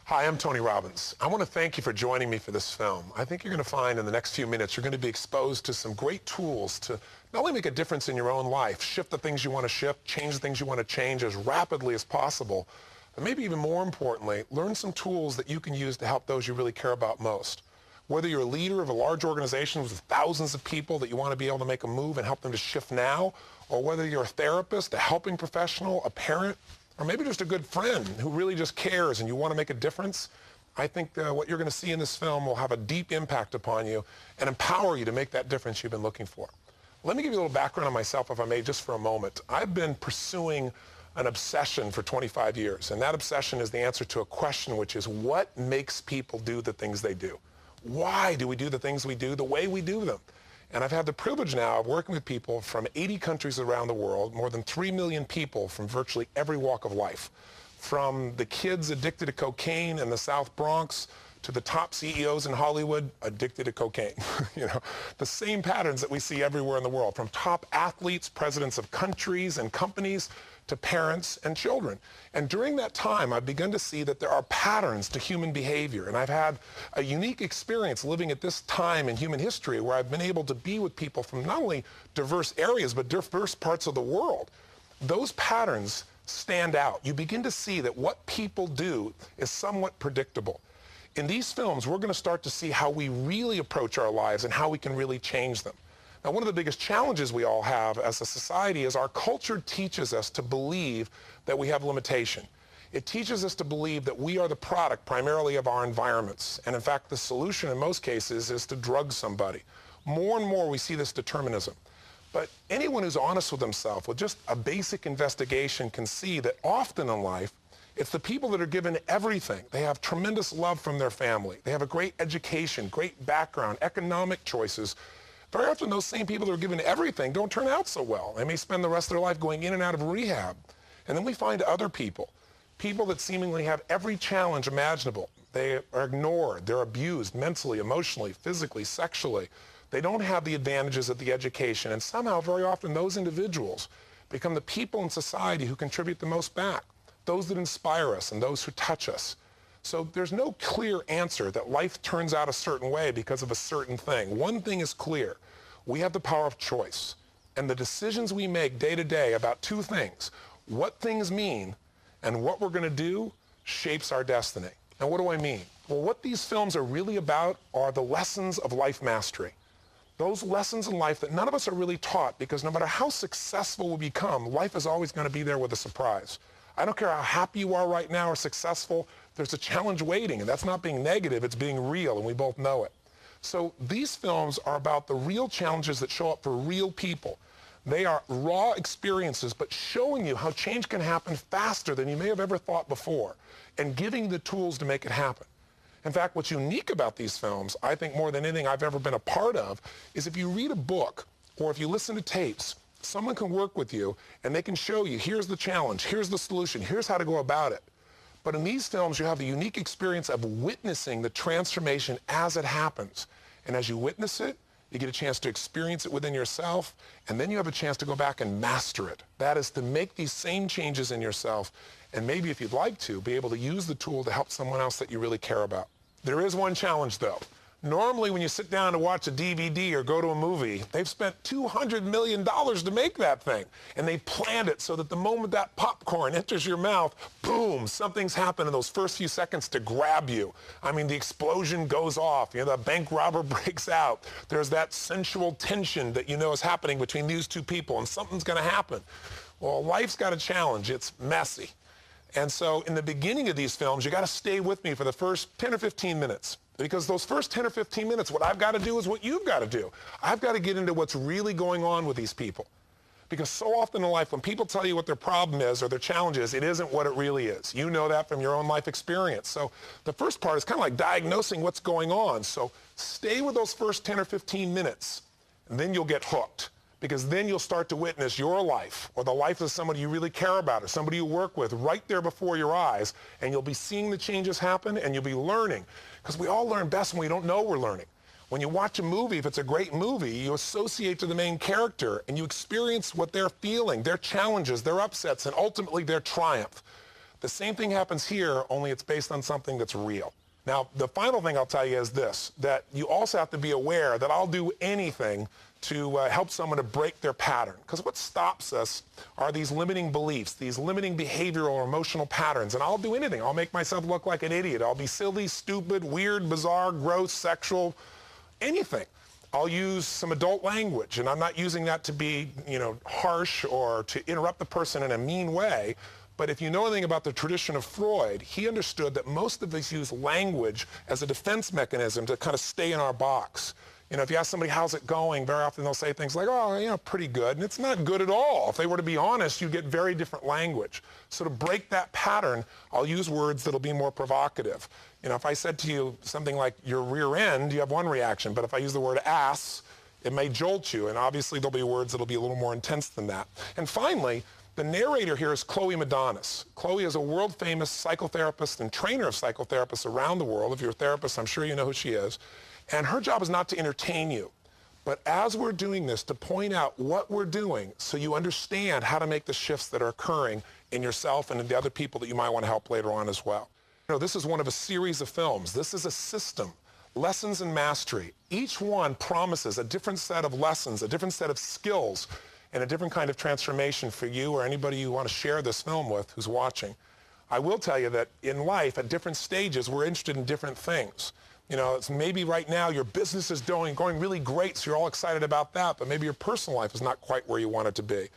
Hi, I'm Tony Robbins. I want to thank you for joining me for this film. I think you're going to find in the next few minutes you're going to be exposed to some great tools to not only make a difference in your own life, shift the things you want to shift, change the things you want to change as rapidly as possible, but maybe even more importantly, learn some tools that you can use to help those you really care about most. Whether you're a leader of a large organization with thousands of people that you want to be able to make a move and help them to shift now, or whether you're a therapist, a helping professional, a parent, or maybe just a good friend who really just cares and you want to make a difference, I think what you're going to see in this film will have a deep impact upon you and empower you to make that difference you've been looking for. Let me give you a little background on myself, if I may, just for a moment. I've been pursuing an obsession for 25 years, and that obsession is the answer to a question, which is what makes people do the things they do? Why do we do the things we do the way we do them? And I've had the privilege now of working with people from 80 countries around the world, more than 3 million people from virtually every walk of life. From the kids addicted to cocaine in the South Bronx to the top CEOs in Hollywood addicted to cocaine. You know, the same patterns that we see everywhere in the world, from top athletes, presidents of countries and companies, to parents and children. And during that time, I've begun to see that there are patterns to human behavior. And I've had a unique experience living at this time in human history where I've been able to be with people from not only diverse areas, but diverse parts of the world. Those patterns stand out. You begin to see that what people do is somewhat predictable. In these films, we're going to start to see how we really approach our lives and how we can really change them. Now, one of the biggest challenges we all have as a society is our culture teaches us to believe that we have limitation. It teaches us to believe that we are the product primarily of our environments. And in fact, the solution in most cases is to drug somebody. More and more we see this determinism. But anyone who's honest with himself, with just a basic investigation, can see that often in life, it's the people that are given everything. They have tremendous love from their family. They have a great education, great background, economic choices. Very often those same people that are given everything don't turn out so well. They may spend the rest of their life going in and out of rehab. And then we find other people, people that seemingly have every challenge imaginable. They are ignored, they're abused mentally, emotionally, physically, sexually. They don't have the advantages of the education, and somehow very often those individuals become the people in society who contribute the most back, those that inspire us and those who touch us. So there's no clear answer that life turns out a certain way because of a certain thing. One thing is clear. We have the power of choice. And the decisions we make day to day about two things, what things mean and what we're going to do, shapes our destiny. And what do I mean? Well, what these films are really about are the lessons of life mastery. Those lessons in life that none of us are really taught, because no matter how successful we become, life is always going to be there with a surprise. I don't care how happy you are right now or successful, there's a challenge waiting, and that's not being negative, it's being real, and we both know it. So these films are about the real challenges that show up for real people. They are raw experiences, but showing you how change can happen faster than you may have ever thought before, and giving the tools to make it happen. In fact, what's unique about these films, I think more than anything I've ever been a part of, is if you read a book, or if you listen to tapes, someone can work with you, and they can show you, here's the challenge, here's the solution, here's how to go about it. But in these films, you have the unique experience of witnessing the transformation as it happens. And as you witness it, you get a chance to experience it within yourself, and then you have a chance to go back and master it. That is to make these same changes in yourself, and maybe if you'd like to, be able to use the tool to help someone else that you really care about. There is one challenge, though. Normally, when you sit down to watch a DVD or go to a movie, they've spent $200 million to make that thing. And they've planned it so that the moment that popcorn enters your mouth, boom, something's happened in those first few seconds to grab you. I mean, the explosion goes off. You know, the bank robber breaks out. There's that sensual tension that you know is happening between these two people, and something's going to happen. Well, life's got a challenge. It's messy. And so in the beginning of these films, you got to stay with me for the first 10 or 15 minutes. Because those first 10 or 15 minutes, what I've got to do is what you've got to do. I've got to get into what's really going on with these people. Because so often in life, when people tell you what their problem is or their challenge is, it isn't what it really is. You know that from your own life experience. So the first part is kind of like diagnosing what's going on. So stay with those first 10 or 15 minutes, and then you'll get hooked. Because then you'll start to witness your life or the life of somebody you really care about or somebody you work with right there before your eyes, and you'll be seeing the changes happen, and you'll be learning. Because we all learn best when we don't know we're learning. When you watch a movie, if it's a great movie, you associate to the main character, and you experience what they're feeling, their challenges, their upsets, and ultimately their triumph. The same thing happens here, only it's based on something that's real. Now, the final thing I'll tell you is this, that you also have to be aware that I'll do anything to help someone to break their pattern. Because what stops us are these limiting beliefs, these limiting behavioral or emotional patterns. And I'll do anything. I'll make myself look like an idiot. I'll be silly, stupid, weird, bizarre, gross, sexual, anything. I'll use some adult language, and I'm not using that to be, harsh or to interrupt the person in a mean way. But if you know anything about the tradition of Freud, he understood that most of us use language as a defense mechanism to kind of stay in our box. If you ask somebody, how's it going, very often they'll say things like, oh, pretty good. And it's not good at all. If they were to be honest, you get very different language. So to break that pattern, I'll use words that'll be more provocative. If I said to you something like your rear end, you have one reaction. But if I use the word ass, it may jolt you. And obviously there'll be words that'll be a little more intense than that. And finally, the narrator here is Chloe Madonis. Chloe is a world-famous psychotherapist and trainer of psychotherapists around the world. If you're a therapist, I'm sure you know who she is. And her job is not to entertain you, but as we're doing this, to point out what we're doing so you understand how to make the shifts that are occurring in yourself and in the other people that you might want to help later on as well. This is one of a series of films. This is a system, Lessons in Mastery. Each one promises a different set of lessons, a different set of skills, and a different kind of transformation for you or anybody you want to share this film with who's watching. I will tell you that in life, at different stages, we're interested in different things. It's maybe right now your business is going really great, so you're all excited about that, but maybe your personal life is not quite where you want it to be.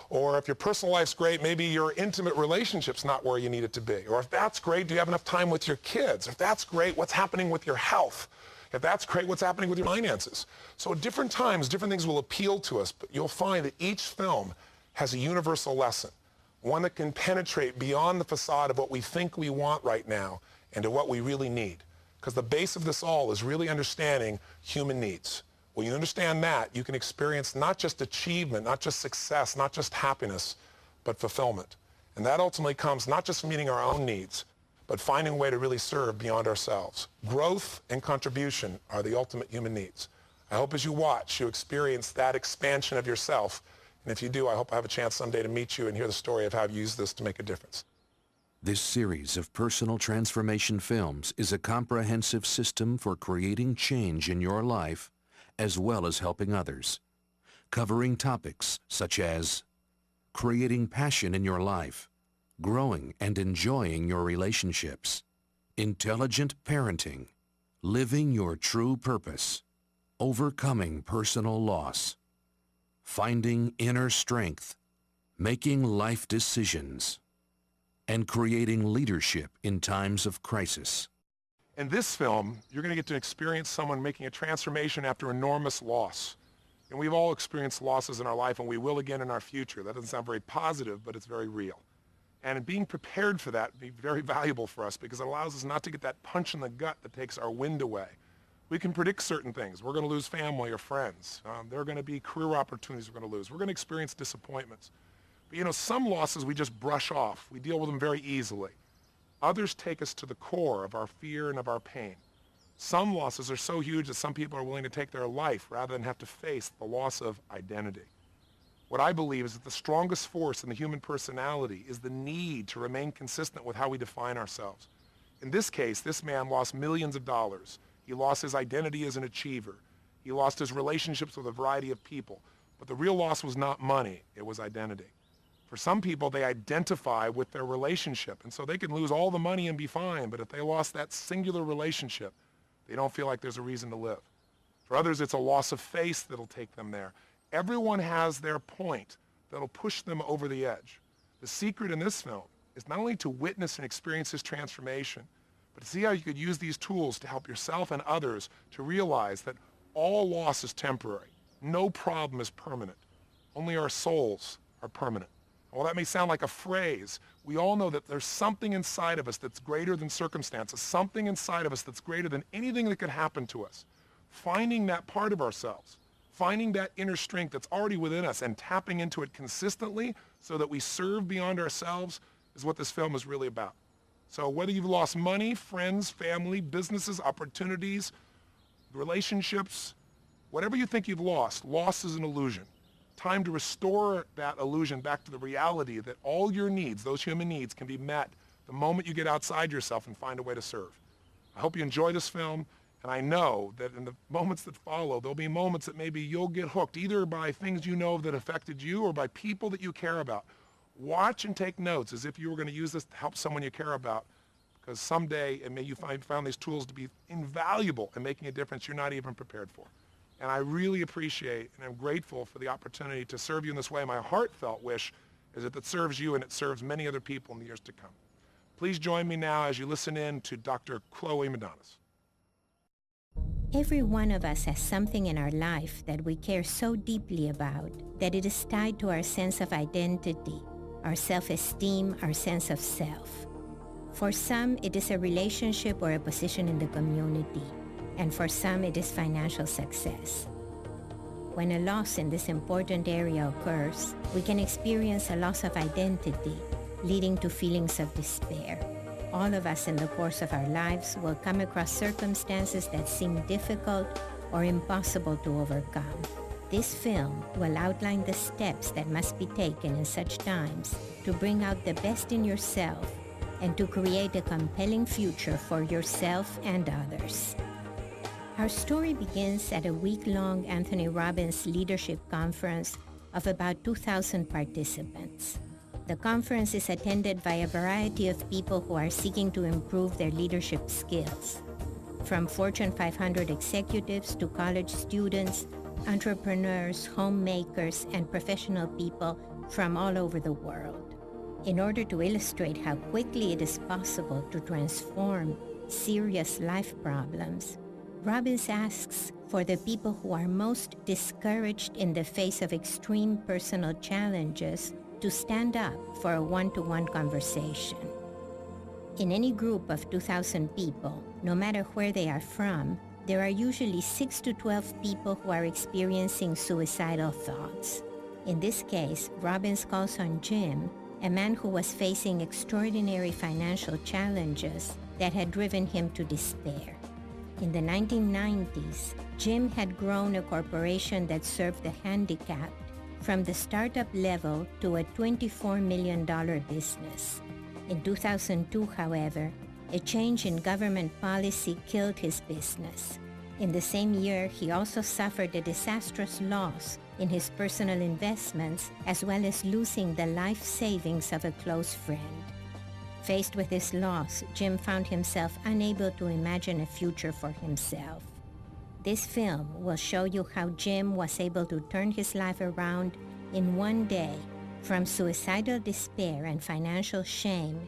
Or if your personal life's great, maybe your intimate relationship's not where you need it to be. Or if that's great, do you have enough time with your kids? If that's great, what's happening with your health? If that's great, what's happening with your finances? So at different times, different things will appeal to us, but you'll find that each film has a universal lesson, one that can penetrate beyond the facade of what we think we want right now and to what we really need. Because the base of this all is really understanding human needs. When you understand that, you can experience not just achievement, not just success, not just happiness, but fulfillment. And that ultimately comes not just from meeting our own needs, but finding a way to really serve beyond ourselves. Growth and contribution are the ultimate human needs. I hope as you watch, you experience that expansion of yourself. And if you do, I hope I have a chance someday to meet you and hear the story of how I've used this to make a difference. This series of personal transformation films is a comprehensive system for creating change in your life as well as helping others, covering topics such as creating passion in your life, growing and enjoying your relationships, intelligent parenting, living your true purpose, overcoming personal loss, finding inner strength, making life decisions, and creating leadership in times of crisis. In this film, you're going to get to experience someone making a transformation after enormous loss. And we've all experienced losses in our life, and we will again in our future. That doesn't sound very positive, but it's very real. And being prepared for that would be very valuable for us because it allows us not to get that punch in the gut that takes our wind away. We can predict certain things. We're going to lose family or friends. There are going to be career opportunities we're going to lose. We're going to experience disappointments. But some losses we just brush off. We deal with them very easily. Others take us to the core of our fear and of our pain. Some losses are so huge that some people are willing to take their life rather than have to face the loss of identity. What I believe is that the strongest force in the human personality is the need to remain consistent with how we define ourselves. In this case, this man lost millions of dollars. He lost his identity as an achiever. He lost his relationships with a variety of people. But the real loss was not money, it was identity. For some people, they identify with their relationship, and so they can lose all the money and be fine, but if they lost that singular relationship, they don't feel like there's a reason to live. For others, it's a loss of faith that'll take them there. Everyone has their point that'll push them over the edge. The secret in this film is not only to witness and experience this transformation, but to see how you could use these tools to help yourself and others to realize that all loss is temporary. No problem is permanent. Only our souls are permanent. While that may sound like a phrase, we all know that there's something inside of us that's greater than circumstances, something inside of us that's greater than anything that could happen to us. Finding that part of ourselves, finding that inner strength that's already within us and tapping into it consistently so that we serve beyond ourselves is what this film is really about. So whether you've lost money, friends, family, businesses, opportunities, relationships, whatever you think you've lost, loss is an illusion. Time to restore that illusion back to the reality that all your needs, those human needs, can be met the moment you get outside yourself and find a way to serve. I hope you enjoy this film, and I know that in the moments that follow, there'll be moments that maybe you'll get hooked, either by things you know that affected you or by people that you care about. Watch and take notes as if you were going to use this to help someone you care about, because someday you found these tools to be invaluable in making a difference you're not even prepared for. And I really appreciate and I'm grateful for the opportunity to serve you in this way. My heartfelt wish is that it serves you and it serves many other people in the years to come. Please join me now as you listen in to Dr. Chloe Madonis. Every one of us has something in our life that we care so deeply about that it is tied to our sense of identity, our self-esteem, our sense of self. For some, it is a relationship or a position in the community, and for some, it is financial success. When a loss in this important area occurs, we can experience a loss of identity, leading to feelings of despair. All of us in the course of our lives will come across circumstances that seem difficult or impossible to overcome. This film will outline the steps that must be taken in such times to bring out the best in yourself and to create a compelling future for yourself and others. Our story begins at a week-long Anthony Robbins Leadership Conference of about 2,000 participants. The conference is attended by a variety of people who are seeking to improve their leadership skills, from Fortune 500 executives to college students, entrepreneurs, homemakers, and professional people from all over the world. In order to illustrate how quickly it is possible to transform serious life problems, Robbins asks for the people who are most discouraged in the face of extreme personal challenges to stand up for a one-to-one conversation. In any group of 2,000 people, no matter where they are from, there are usually 6 to 12 people who are experiencing suicidal thoughts. In this case, Robbins calls on Jim, a man who was facing extraordinary financial challenges that had driven him to despair. In the 1990s, Jim had grown a corporation that served the handicapped from the startup level to a $24 million business. In 2002, however, a change in government policy killed his business. In the same year, he also suffered a disastrous loss in his personal investments, as well as losing the life savings of a close friend. Faced with this loss, Jim found himself unable to imagine a future for himself. This film will show you how Jim was able to turn his life around in one day from suicidal despair and financial shame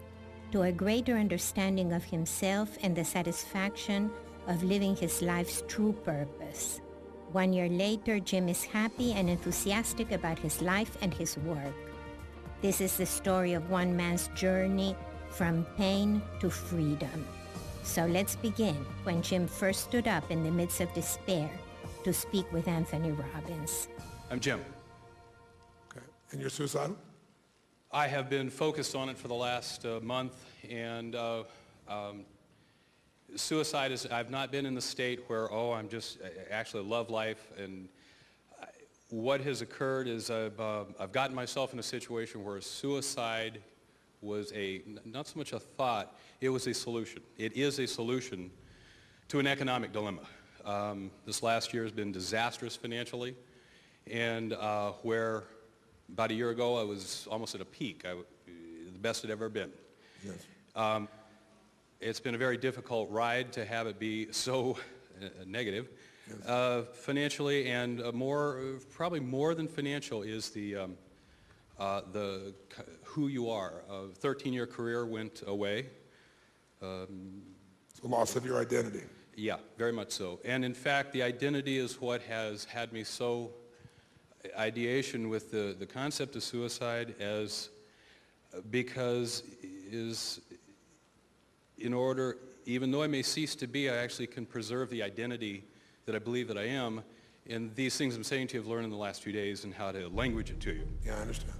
to a greater understanding of himself and the satisfaction of living his life's true purpose. 1 year later, Jim is happy and enthusiastic about his life and his work. This is the story of one man's journey from pain to freedom. So let's begin when Jim first stood up in the midst of despair to speak with Anthony Robbins. I'm Jim. Okay. And you're suicidal? I have been focused on it for the last month, and suicide is, I've not been in the state where, I actually love life, and what has occurred is I've gotten myself in a situation where suicide was not so much a thought, it was a solution. It is a solution to an economic dilemma. This last year has been disastrous financially, and where about a year ago I was almost at a peak, the best it ever been. Yes. It's been a very difficult ride to have it be so negative. Yes. Financially, and probably more than financial is the who you are. A 13-year career went away. It's a loss of your identity. Yeah, very much so. And in fact, the identity is what has had me so ideation with the concept of suicide because in order, even though I may cease to be, I actually can preserve the identity that I believe that I am. And these things I'm saying to you, I've learned in the last few days and how to language it to you. Yeah, I understand.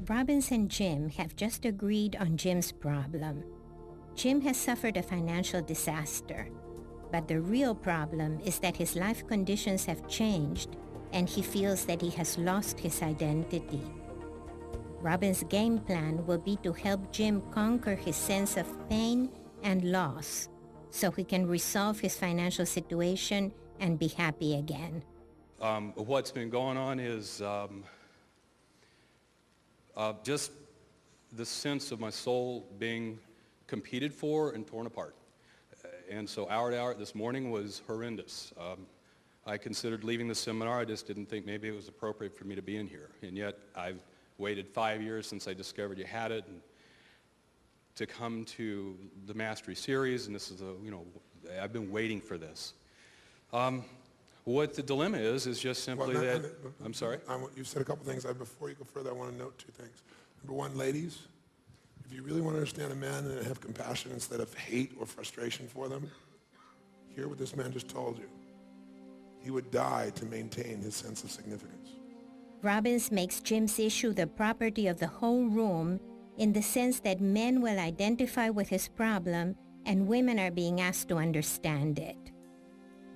Robbins and Jim have just agreed on Jim's problem. Jim has suffered a financial disaster, but the real problem is that his life conditions have changed and he feels that he has lost his identity. Robin's game plan will be to help Jim conquer his sense of pain and loss so he can resolve his financial situation and be happy again. What's been going on is just the sense of my soul being competed for and torn apart. And so hour to hour this morning was horrendous. I considered leaving the seminar. I just didn't think maybe it was appropriate for me to be in here. And yet I've waited 5 years since I discovered you had it and to come to the Mastery Series, and this is I've been waiting for this. What the dilemma is just simply I'm sorry? You said a couple things. Before you go further, I want to note two things. Number one, ladies, if you really want to understand a man and have compassion instead of hate or frustration for them, hear what this man just told you. He would die to maintain his sense of significance. Robbins makes Jim's issue the property of the whole room in the sense that men will identify with his problem and women are being asked to understand it.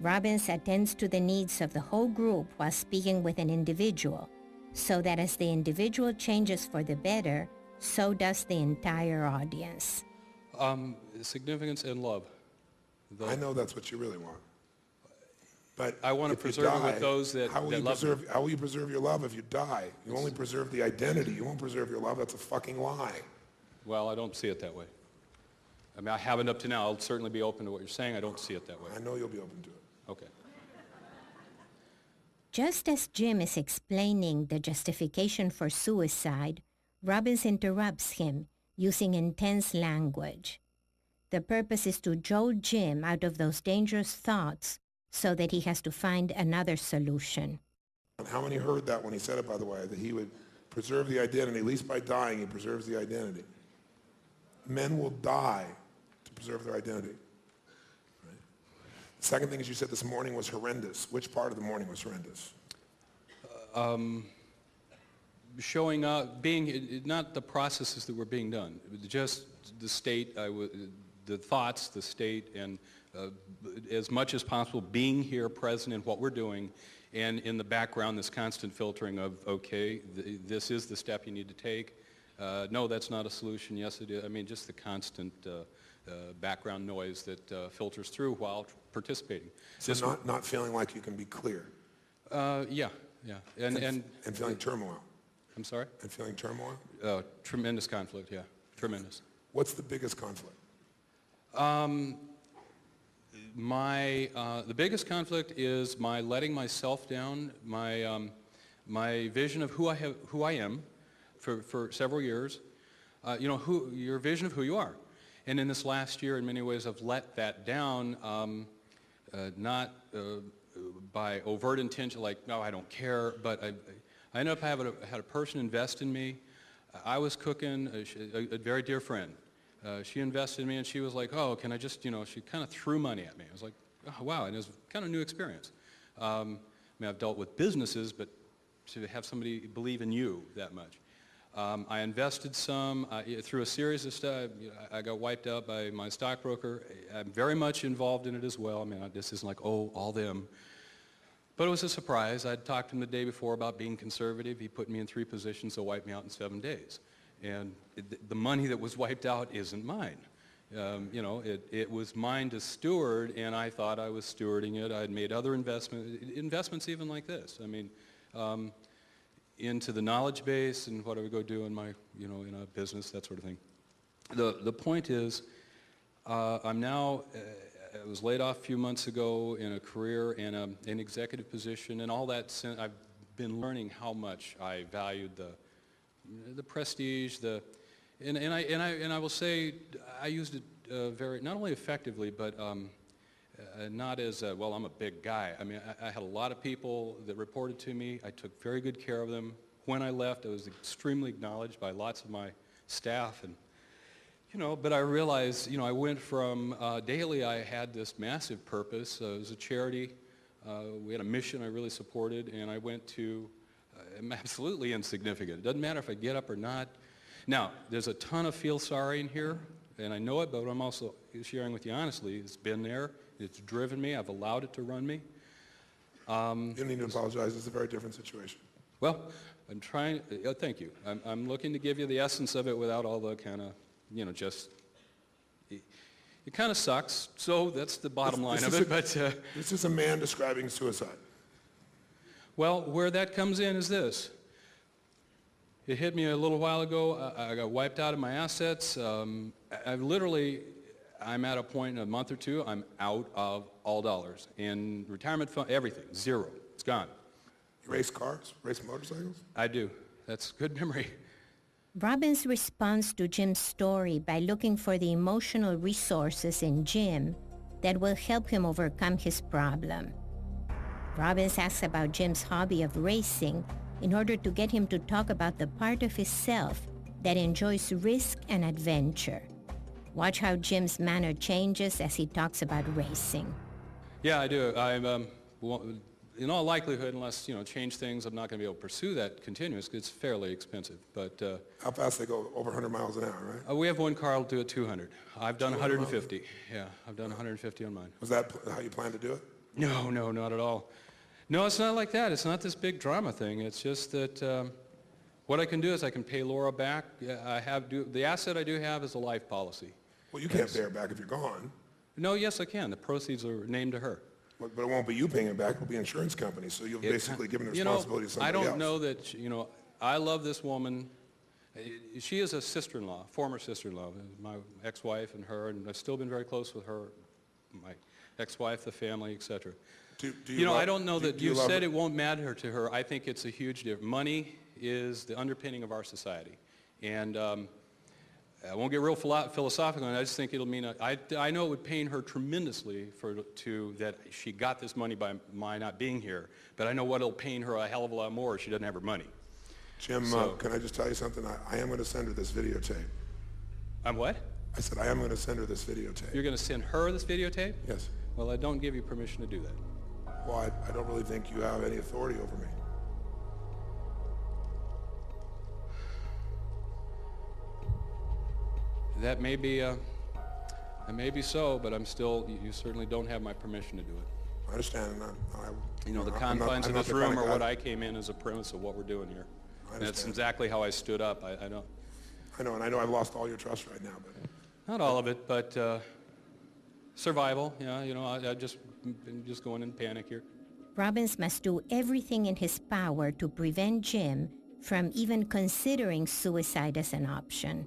Robbins attends to the needs of the whole group while speaking with an individual, so that as the individual changes for the better, so does the entire audience. Significance and love. I know that's what you really want. But I want to preserve it with those that love me. How will you preserve your love if you die? You only preserve the identity. You won't preserve your love. That's a fucking lie. Well, I don't see it that way. I mean, I haven't up to now. I'll certainly be open to what you're saying. I don't see it that way. I know you'll be open to it. Okay. Just as Jim is explaining the justification for suicide, Robbins interrupts him using intense language. The purpose is to jolt Jim out of those dangerous thoughts so that he has to find another solution. How many heard that when he said it, by the way, that he would preserve the identity? At least by dying, he preserves the identity. Men will die to preserve their identity. Right? The second thing, as you said this morning, was horrendous. Which part of the morning was horrendous? Showing up, being, not the processes that were being done, just the state, the thoughts, the state, and as much as possible being here present in what we're doing, and in the background this constant filtering of, okay, this is the step you need to take. No, that's not a solution. Yes, it is. I mean, just the constant background noise that filters through while participating. So not feeling like you can be clear. Yeah. And feeling turmoil. I'm sorry? And feeling turmoil? Tremendous conflict, yeah. Tremendous. What's the biggest conflict? The biggest conflict is my letting myself down, my vision of who I am for several years, your vision of who you are. And in this last year, in many ways, I've let that down, not by overt intention, like, no, I don't care, but I ended up having had a person invest in me. I was cooking, a very dear friend. She invested in me, and she was like, oh, can I just, she kind of threw money at me. I was like, oh, wow, and it was kind of a new experience. I mean, I've dealt with businesses, but to have somebody believe in you that much. I invested some through a series of stuff. I got wiped out by my stockbroker. I'm very much involved in it as well. I mean, this isn't like, oh, all them. But it was a surprise. I'd talked to him the day before about being conservative. He put me in 3 positions that wiped me out in 7 days. And the money that was wiped out isn't mine. It was mine to steward, and I thought I was stewarding it. I had made other investments even like this. I mean, into the knowledge base and what I would go do in my, in a business, that sort of thing. The point is, I'm now, I was laid off a few months ago in a career and an executive position, and all that, I've been learning how much I valued the prestige, and I will say I used it very, not only effectively, but not as well, I'm a big guy. I mean, I had a lot of people that reported to me. I took very good care of them. When I left, I was extremely acknowledged by lots of my staff, and but I realized, I went from daily. I had this massive purpose. It was a charity. We had a mission I really supported, and I went to. I'm absolutely insignificant. It doesn't matter if I get up or not. Now, there's a ton of feel sorry in here, and I know it, but I'm also sharing with you honestly. It's been there. It's driven me. I've allowed it to run me. You don't need to apologize. It's a very different situation. Well, I'm trying, thank you. I'm looking to give you the essence of it without all the kind of, just, it kind of sucks, so that's the bottom line of it, but... This is a man describing suicide. Well, where that comes in is this. It hit me a little while ago. I got wiped out of my assets. I'm at a point in a month or two, I'm out of all dollars. In retirement fund, everything, zero. It's gone. You race cars? Race motorcycles? I do. That's good memory. Robin's responds to Jim's story by looking for the emotional resources in Jim that will help him overcome his problem. Robbins asks about Jim's hobby of racing in order to get him to talk about the part of his self that enjoys risk and adventure. Watch how Jim's manner changes as he talks about racing. Yeah, I do. I'm, in all likelihood, unless, change things, I'm not going to be able to pursue that continuous. It's fairly expensive. But how fast they go? Over 100 miles an hour, right? We have one car that'll do it 200. I've done 150. Yeah, I've done 150 on mine. Was that how you plan to do it? No, not at all. No, it's not like that. It's not this big drama thing. It's just that what I can do is I can pay Laura back. The asset I do have is a life policy. Well, you can't pay her back if you're gone. No, yes, I can. The proceeds are named to her. But it won't be you paying it back. It'll be insurance company. So you'll basically given the responsibility to somebody else. I don't know that, I love this woman. She is a sister-in-law, former sister-in-law, my ex-wife and her, and I've still been very close with her, my ex-wife, the family, etc. I don't know that you said it won't matter to her. I think it's a huge difference. Money is the underpinning of our society. And I won't get real philosophical, and I just think it'll mean, I know it would pain her tremendously that she got this money by my not being here, but I know what it'll pain her a hell of a lot more if she doesn't have her money. Jim, can I just tell you something? I am going to send her this videotape. I'm what? I said I am going to send her this videotape. You're going to send her this videotape? Yes. Well, I don't give you permission to do that. Well, I don't really think you have any authority over me. That may be so, but I'm still, you certainly don't have my permission to do it. I understand. The confines of this room are what I came in as a premise of what we're doing here. And that's exactly how I stood up. I know. I know, and I know I've lost all your trust right now, but... Not all of it, but survival, I just going in panic here. Robbins must do everything in his power to prevent Jim from even considering suicide as an option.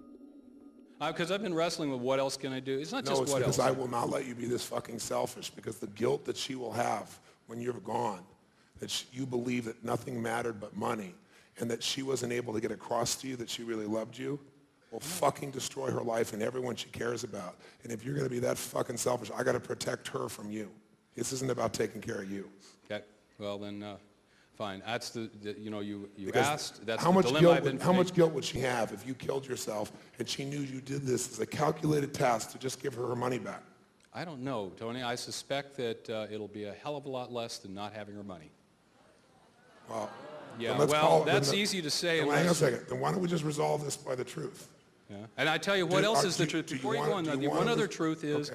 Because I've been wrestling with what else can I do. It's not just what else. No, it's because I will not let you be this fucking selfish, because the guilt that she will have when you're gone, that you believe that nothing mattered but money, and that she wasn't able to get across to you that she really loved you, will fucking destroy her life and everyone she cares about. And if you're going to be that fucking selfish, I got to protect her from you. This isn't about taking care of you. Okay. Well, then, fine. That's you asked. That's how the much dilemma guilt? I've been How much guilt would she have if you killed yourself and she knew you did this as a calculated task to just give her money back? I don't know, Tony. I suspect that it'll be a hell of a lot less than not having her money. Well, yeah. Well, that's easy to say. Hang on a second. Then why don't we just resolve this by the truth? Yeah. And I tell you what else is the truth. Before you go on, the one other truth is,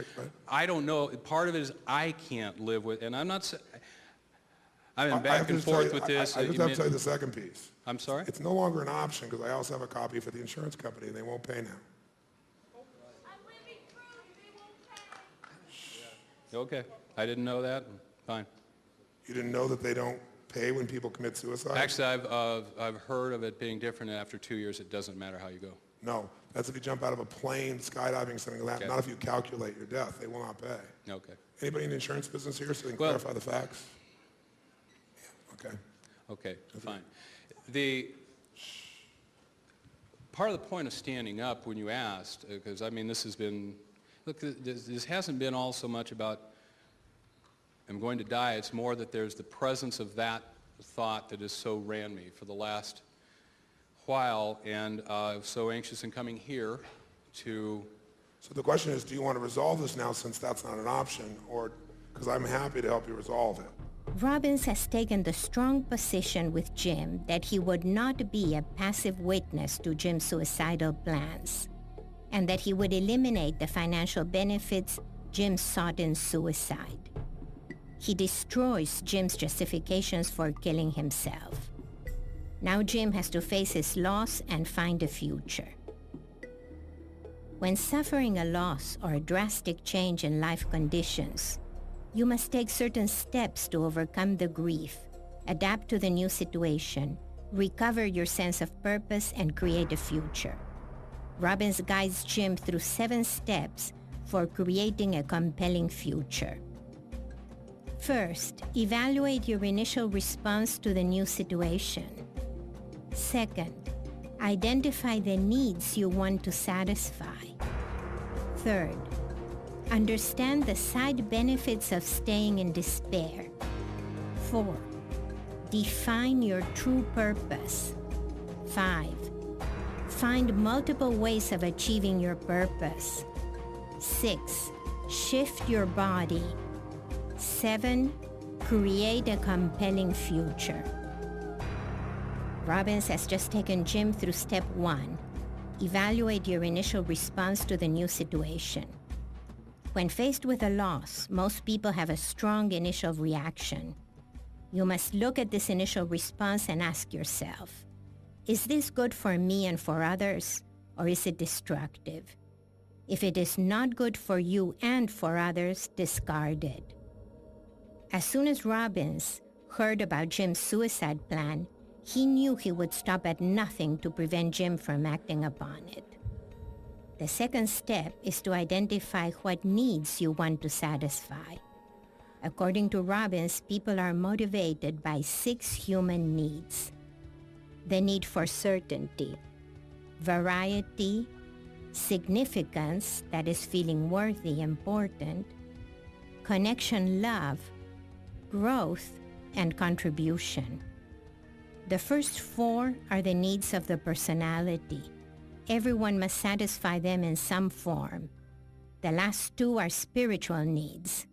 I don't know. Part of it is I can't live with, and I'm not. I've been back and forth with this. I just have to tell you the second piece. I'm sorry? It's no longer an option because I also have a copy for the insurance company and they won't pay now. Okay. I didn't know that. Fine. You didn't know that they don't pay when people commit suicide? Actually, I've heard of it being different. After 2 years, it doesn't matter how you go. No. That's if you jump out of a plane, skydiving, something like that. Okay. Not if you calculate your death. They will not pay. Okay. Anybody in the insurance business here so they can clarify the facts? Okay. Okay, fine. Part of the point of standing up when you asked, because this has been, look, this hasn't been all so much about I'm going to die. It's more that there's the presence of that thought that has so ran me for the last while, and I'm so anxious in coming here to... So the question is, do you want to resolve this now since that's not an option, or because I'm happy to help you resolve it? Robbins has taken the strong position with Jim that he would not be a passive witness to Jim's suicidal plans, and that he would eliminate the financial benefits Jim sought in suicide. He destroys Jim's justifications for killing himself. Now Jim has to face his loss and find a future. When suffering a loss or a drastic change in life conditions, you must take certain steps to overcome the grief, adapt to the new situation, recover your sense of purpose, and create a future. Robbins guides Jim through 7 steps for creating a compelling future. First, evaluate your initial response to the new situation. Second, identify the needs you want to satisfy. Third, understand the side benefits of staying in despair. 4, define your true purpose. 5, find multiple ways of achieving your purpose. 6, shift your body. 7, create a compelling future. Robbins has just taken Jim through step 1. Evaluate your initial response to the new situation. When faced with a loss, most people have a strong initial reaction. You must look at this initial response and ask yourself, is this good for me and for others, or is it destructive? If it is not good for you and for others, discard it. As soon as Robbins heard about Jim's suicide plan, he knew he would stop at nothing to prevent Jim from acting upon it. The second step is to identify what needs you want to satisfy. According to Robbins, people are motivated by 6 human needs. The need for certainty, variety, significance, that is feeling worthy, important, connection, love, growth, and contribution. The first 4 are the needs of the personality. Everyone must satisfy them in some form. The last 2 are spiritual needs.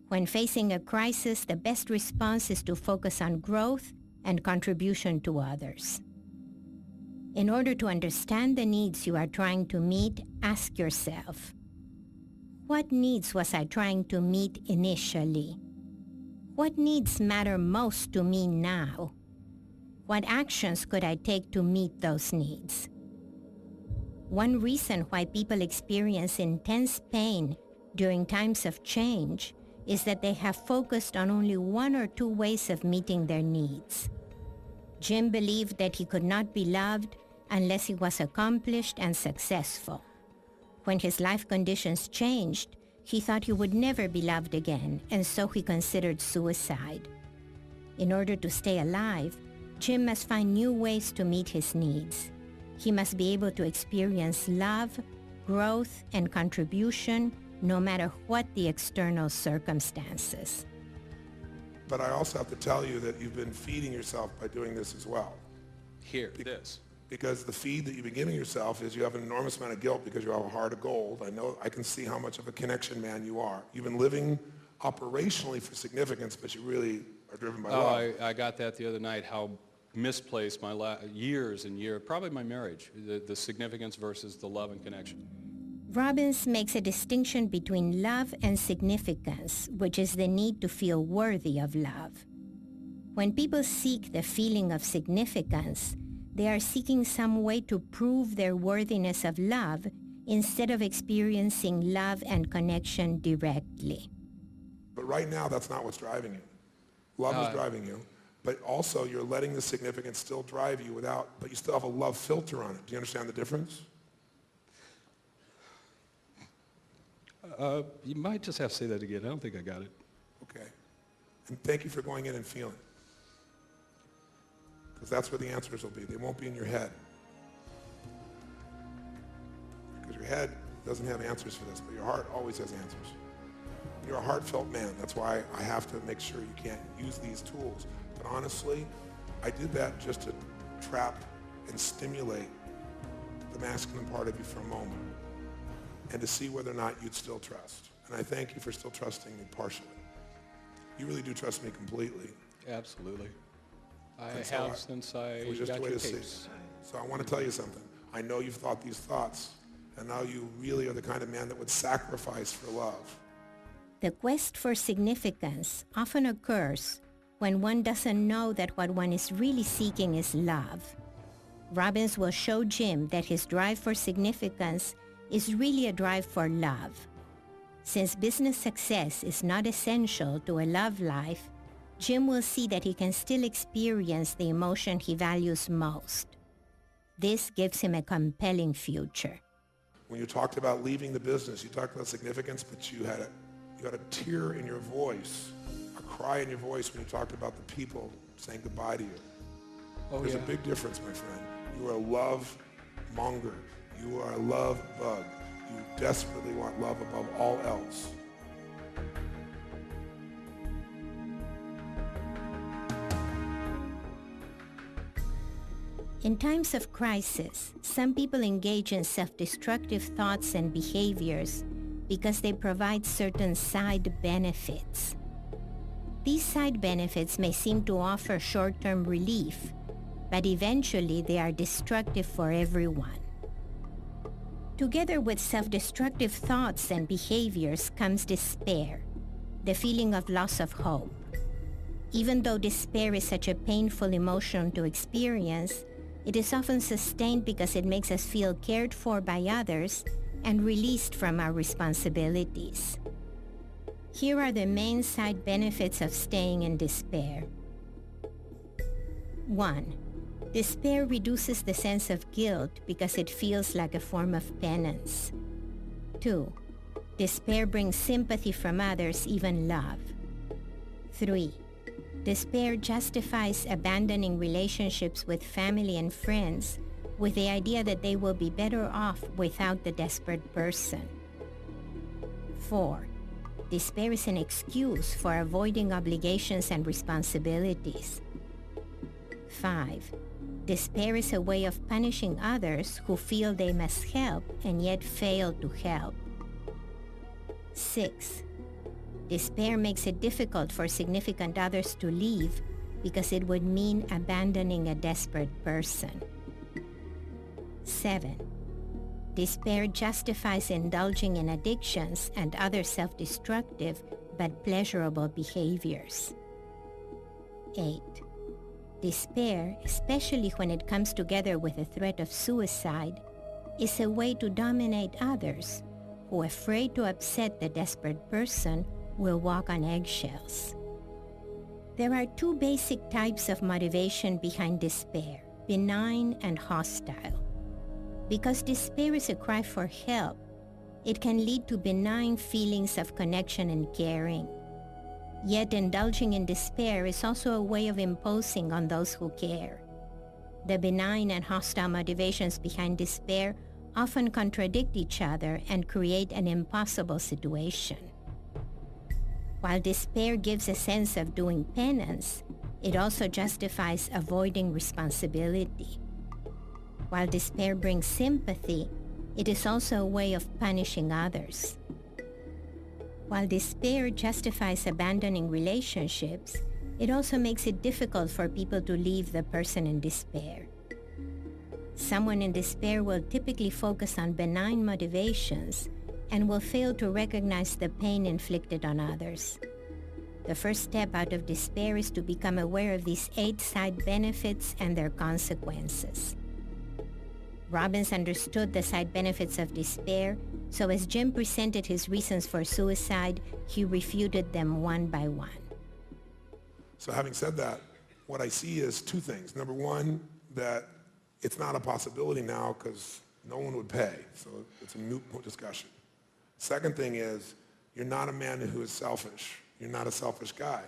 When facing a crisis, the best response is to focus on growth and contribution to others. In order to understand the needs you are trying to meet, ask yourself, what needs was I trying to meet initially? What needs matter most to me now? What actions could I take to meet those needs? One reason why people experience intense pain during times of change is that they have focused on only 1 or 2 ways of meeting their needs. Jim believed that he could not be loved unless he was accomplished and successful. When his life conditions changed, he thought he would never be loved again, and so he considered suicide. In order to stay alive, Jim must find new ways to meet his needs. He must be able to experience love, growth, and contribution no matter what the external circumstances. But I also have to tell you that you've been feeding yourself by doing this as well. This. Because the feed that you've been giving yourself is you have an enormous amount of guilt because you have a heart of gold. I can see how much of a connection man you are. You've been living operationally for significance, but you really are driven by love. I got that the other night, how misplaced my years and years, probably my marriage, the significance versus the love and connection. Robbins makes a distinction between love and significance, which is the need to feel worthy of love. When people seek the feeling of significance, they are seeking some way to prove their worthiness of love instead of experiencing love and connection directly. But right now, that's not what's driving you. Love is driving you, but also you're letting the significance still drive you but you still have a love filter on it. Do you understand the difference? You might just have to say that again. I don't think I got it. Okay. And thank you for going in and feeling. Because that's where the answers will be. They won't be in your head. Because your head doesn't have answers for this, but your heart always has answers. You're a heartfelt man. That's why I have to make sure you can't use these tools. But honestly, I did that just to trap and stimulate the masculine part of you for a moment and to see whether or not you'd still trust. And I thank you for still trusting me partially. You really do trust me completely. Absolutely. I So have since I it was just got a way your to see tapes. it. So I want to tell you something. I know you've thought these thoughts, and now you really are the kind of man that would sacrifice for love. The quest for significance often occurs when one doesn't know that what one is really seeking is love. Robbins will show Jim that his drive for significance is really a drive for love. Since business success is not essential to a love life, Jim will see that he can still experience the emotion he values most. This gives him a compelling future. When you talked about leaving the business, you talked about significance, but you had a tear in your voice, a cry in your voice when you talked about the people saying goodbye to you. There's a big difference, my friend. You are a love monger. You are a love bug. You desperately want love above all else. In times of crisis, some people engage in self-destructive thoughts and behaviors because they provide certain side benefits. These side benefits may seem to offer short-term relief, but eventually they are destructive for everyone. Together with self-destructive thoughts and behaviors comes despair, the feeling of loss of hope. Even though despair is such a painful emotion to experience, it is often sustained because it makes us feel cared for by others and released from our responsibilities. Here are the main side benefits of staying in despair. 1. Despair reduces the sense of guilt because it feels like a form of penance. 2. Despair brings sympathy from others, even love. 3. Despair justifies abandoning relationships with family and friends with the idea that they will be better off without the desperate person. 4. Despair is an excuse for avoiding obligations and responsibilities. 5. Despair is a way of punishing others who feel they must help and yet fail to help. 6. Despair makes it difficult for significant others to leave because it would mean abandoning a desperate person. 7. Despair justifies indulging in addictions and other self-destructive but pleasurable behaviors. 8. Despair, especially when it comes together with the threat of suicide, is a way to dominate others who, afraid to upset the desperate person, will walk on eggshells. There are two basic types of motivation behind despair, benign and hostile. Because despair is a cry for help, it can lead to benign feelings of connection and caring. Yet indulging in despair is also a way of imposing on those who care. The benign and hostile motivations behind despair often contradict each other and create an impossible situation. While despair gives a sense of doing penance, it also justifies avoiding responsibility. While despair brings sympathy, it is also a way of punishing others. While despair justifies abandoning relationships, it also makes it difficult for people to leave the person in despair. Someone in despair will typically focus on benign motivations and will fail to recognize the pain inflicted on others. The first step out of despair is to become aware of these 8 side benefits and their consequences. Robbins understood the side benefits of despair, so as Jim presented his reasons for suicide, he refuted them one by one. So having said that, what I see is 2 things. Number 1, that it's not a possibility now because no one would pay, so it's a moot discussion. Second thing is, you're not a man who is selfish. You're not a selfish guy.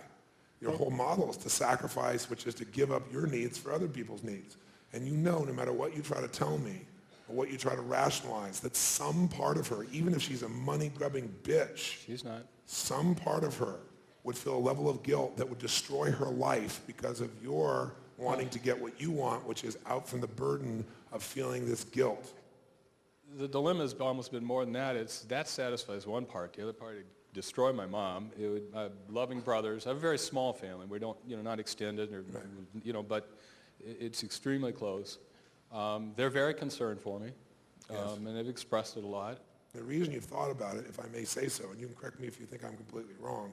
Your whole model is to sacrifice, which is to give up your needs for other people's needs. And you know, no matter what you try to tell me, or what you try to rationalize, that some part of her, even if she's a money-grubbing bitch, She's not. some part of her would feel a level of guilt that would destroy her life because of your wanting to get what you want, which is out from the burden of feeling this guilt. The dilemma's almost been more than that. That satisfies one part. The other part, it'd destroy my mom. It would, loving brothers. I have a very small family. We don't, not extended, or, but it's extremely close. They're very concerned for me, and they've expressed it a lot. The reason you've thought about it, if I may say so, and you can correct me if you think I'm completely wrong,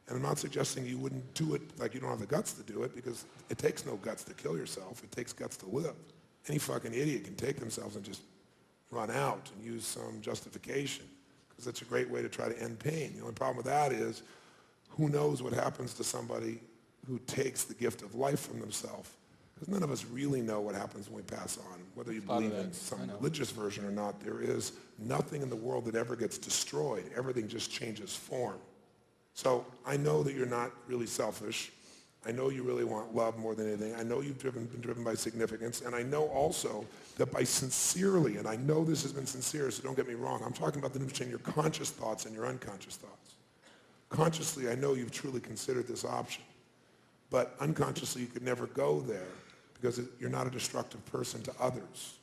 And I'm not suggesting you wouldn't do it like you don't have the guts to do it, because it takes no guts to kill yourself. It takes guts to live. Any fucking idiot can take themselves and just run out and use some justification, because that's a great way to try to end pain. The only problem with that is, who knows what happens to somebody who takes the gift of life from themselves. Because none of us really know what happens when we pass on. Whether you believe in some religious version or not, there is nothing in the world that ever gets destroyed. Everything just changes form. So I know that you're not really selfish. I know you really want love more than anything. I know you've been driven by significance. And I know also that by sincerely, and I know this has been sincere, so don't get me wrong, I'm talking about the difference between your conscious thoughts and your unconscious thoughts. Consciously, I know you've truly considered this option. But unconsciously, you could never go there, because you're not a destructive person to others.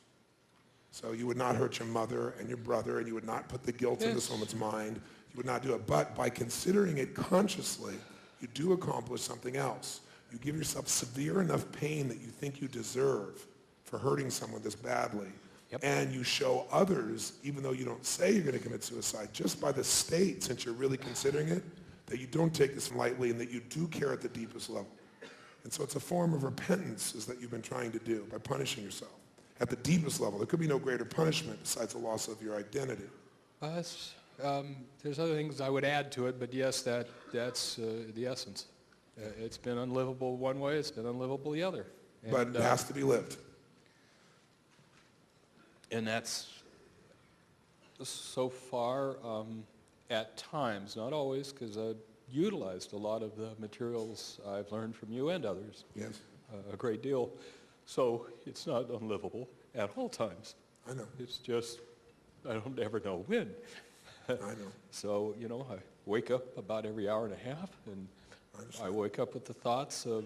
So you would not hurt your mother and your brother, and you would not put the guilt in this woman's mind. You would not do it. But by considering it consciously, you do accomplish something else. You give yourself severe enough pain that you think you deserve for hurting someone this badly. And you show others, even though you don't say you're going to commit suicide, just by the state, since you're really considering it, that you don't take this lightly and that you do care at the deepest level. And so it's a form of repentance is that you've been trying to do by punishing yourself. At the deepest level, there could be no greater punishment besides the loss of your identity. There's other things I would add to it, but yes, that's the essence. It's been unlivable one way, it's been unlivable the other. And, but it has to be lived. And that's so far at times, not always, because I've utilized a lot of the materials I've learned from you and others. Yes. A great deal. So it's not unlivable at all times. I know. It's just, I don't ever know when. I know. So, you know, I wake up about every hour and a half, and I wake up with the thoughts of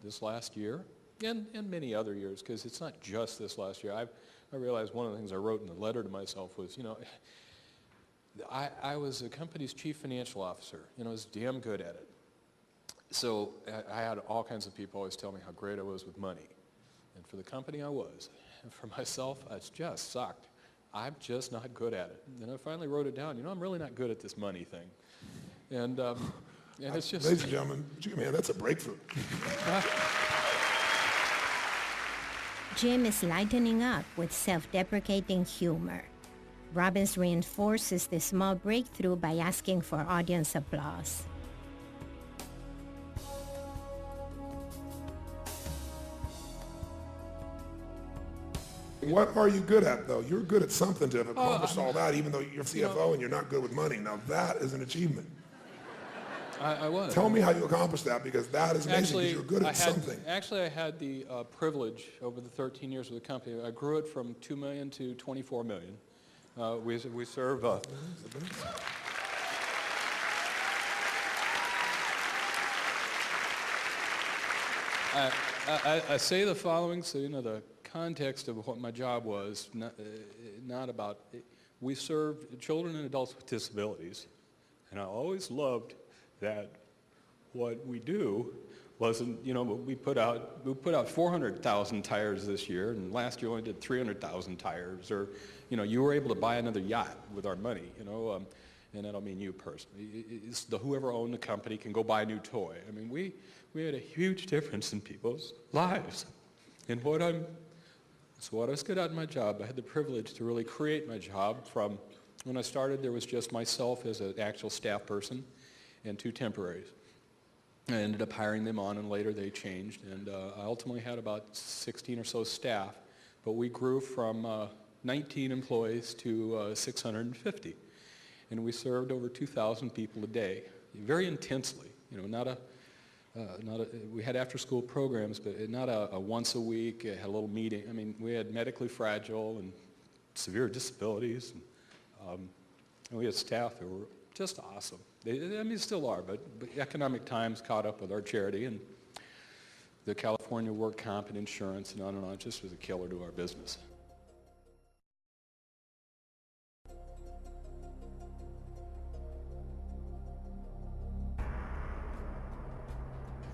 this last year and many other years, because it's not just this last year. I realized one of the things I wrote in the letter to myself was, you know, I was a company's chief financial officer. You know, I was damn good at it. So I had all kinds of people always tell me how great I was with money. And for the company I was. And for myself, I just sucked. I'm just not good at it. And I finally wrote it down. You know, I'm really not good at this money thing. And it's just... Ladies and gentlemen, man, that's a breakthrough. Jim is lightening up with self-deprecating humor. Robbins reinforces this small breakthrough by asking for audience applause. What are you good at, though? You're good at something to have accomplished all that, even though you're CFO and you're not good with money. Now, that is an achievement. I was. Tell me how you accomplished that, because that is amazing, because you're good at something. Actually, I had the privilege over the 13 years with the company. I grew it from 2 million to 24 million. We serve... I say the following, so you know the context of what my job was, not about... We served children and adults with disabilities, and I always loved that what we do wasn't, you know, we put out 400,000 tires this year, and last year we only did 300,000 tires, or, you know, you were able to buy another yacht with our money, you know, and I don't mean you personally. It's whoever owned the company can go buy a new toy. I mean, we had a huge difference in people's lives. And what I was good at in my job, I had the privilege to really create my job from, when I started, there was just myself as an actual staff person and 2 temporaries. I ended up hiring them on, and later they changed, and I ultimately had about 16 or so staff, but we grew from 19 employees to 650, and we served over 2,000 people a day, very intensely. You know, we had after-school programs, but not a once a week. It had a little meeting. I mean, we had medically fragile and severe disabilities, and we had staff that were just awesome. I mean, still are, but economic times caught up with our charity, and the California work comp and insurance and on and on. It just was a killer to our business.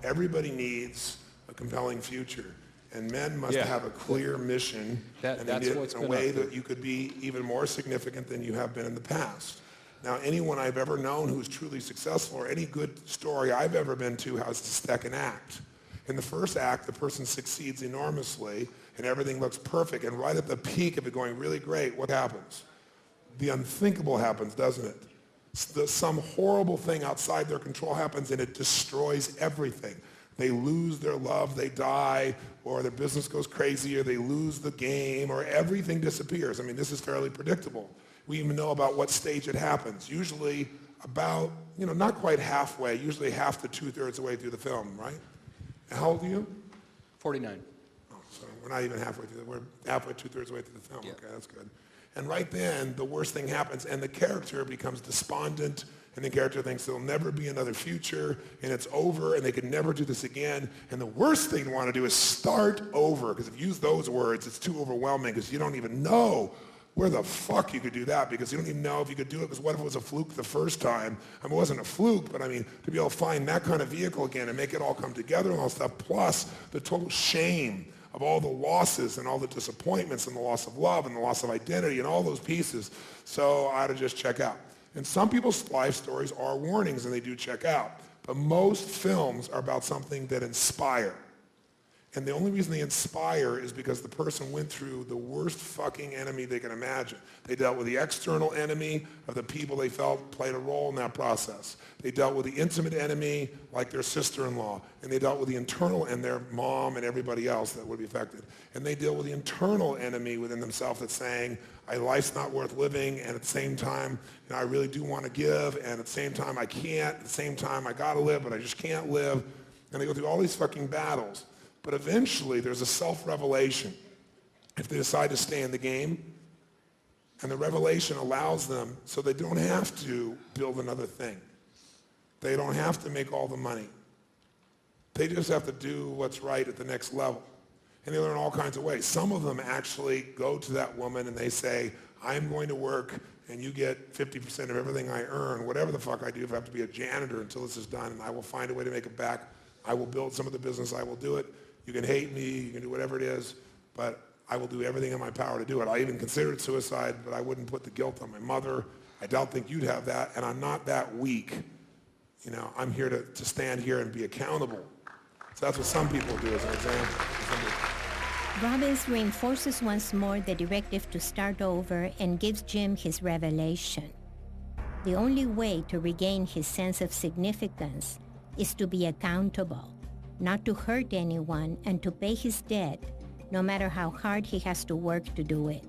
Everybody needs a compelling future, and men must have a clear mission, and in a way that you could be even more significant than you have been in the past. Now, anyone I've ever known who's truly successful, or any good story I've ever been to, has the second act. In the first act, the person succeeds enormously, and everything looks perfect, and right at the peak of it going really great, what happens? The unthinkable happens, doesn't it? Some horrible thing outside their control happens, and it destroys everything. They lose their love, they die, or their business goes crazy, or they lose the game, or everything disappears. I mean, this is fairly predictable. We even know about what stage it happens. Usually about, not quite halfway, usually half to 2/3 the way through the film, right? And how old are you? 49. Oh, so we're not even halfway through. We're halfway, 2/3 the way through the film. Yeah. Okay, that's good. And right then, the worst thing happens, and the character becomes despondent, and the character thinks there'll never be another future, and it's over, and they can never do this again. And the worst thing you want to do is start over, because if you use those words, it's too overwhelming, because you don't even know where the fuck you could do that, because you don't even know if you could do it, because what if it was a fluke the first time? I mean, it wasn't a fluke, but I mean, to be able to find that kind of vehicle again and make it all come together and all that stuff, plus the total shame of all the losses and all the disappointments and the loss of love and the loss of identity and all those pieces. So I ought to just check out. And some people's life stories are warnings, and they do check out. But most films are about something that inspire. And the only reason they inspire is because the person went through the worst fucking enemy they can imagine. They dealt with the external enemy of the people they felt played a role in that process. They dealt with the intimate enemy, like their sister-in-law. And they dealt with the internal and their mom and everybody else that would be affected. And they deal with the internal enemy within themselves that's saying, life's not worth living, and at the same time, I really do want to give, and at the same time, I can't. At the same time, I got to live, but I just can't live. And they go through all these fucking battles. But eventually, there's a self-revelation if they decide to stay in the game. And the revelation allows them so they don't have to build another thing. They don't have to make all the money. They just have to do what's right at the next level. And they learn all kinds of ways. Some of them actually go to that woman and they say, I'm going to work and you get 50% of everything I earn, whatever the fuck I do, if I have to be a janitor until this is done, and I will find a way to make it back. I will build some of the business, I will do it. You can hate me, you can do whatever it is, but I will do everything in my power to do it. I even considered suicide, but I wouldn't put the guilt on my mother. I don't think you'd have that, and I'm not that weak. I'm here to stand here and be accountable. So that's what some people do as an example. Robbins reinforces once more the directive to start over and gives Jim his revelation. The only way to regain his sense of significance is to be accountable, not to hurt anyone, and to pay his debt, no matter how hard he has to work to do it.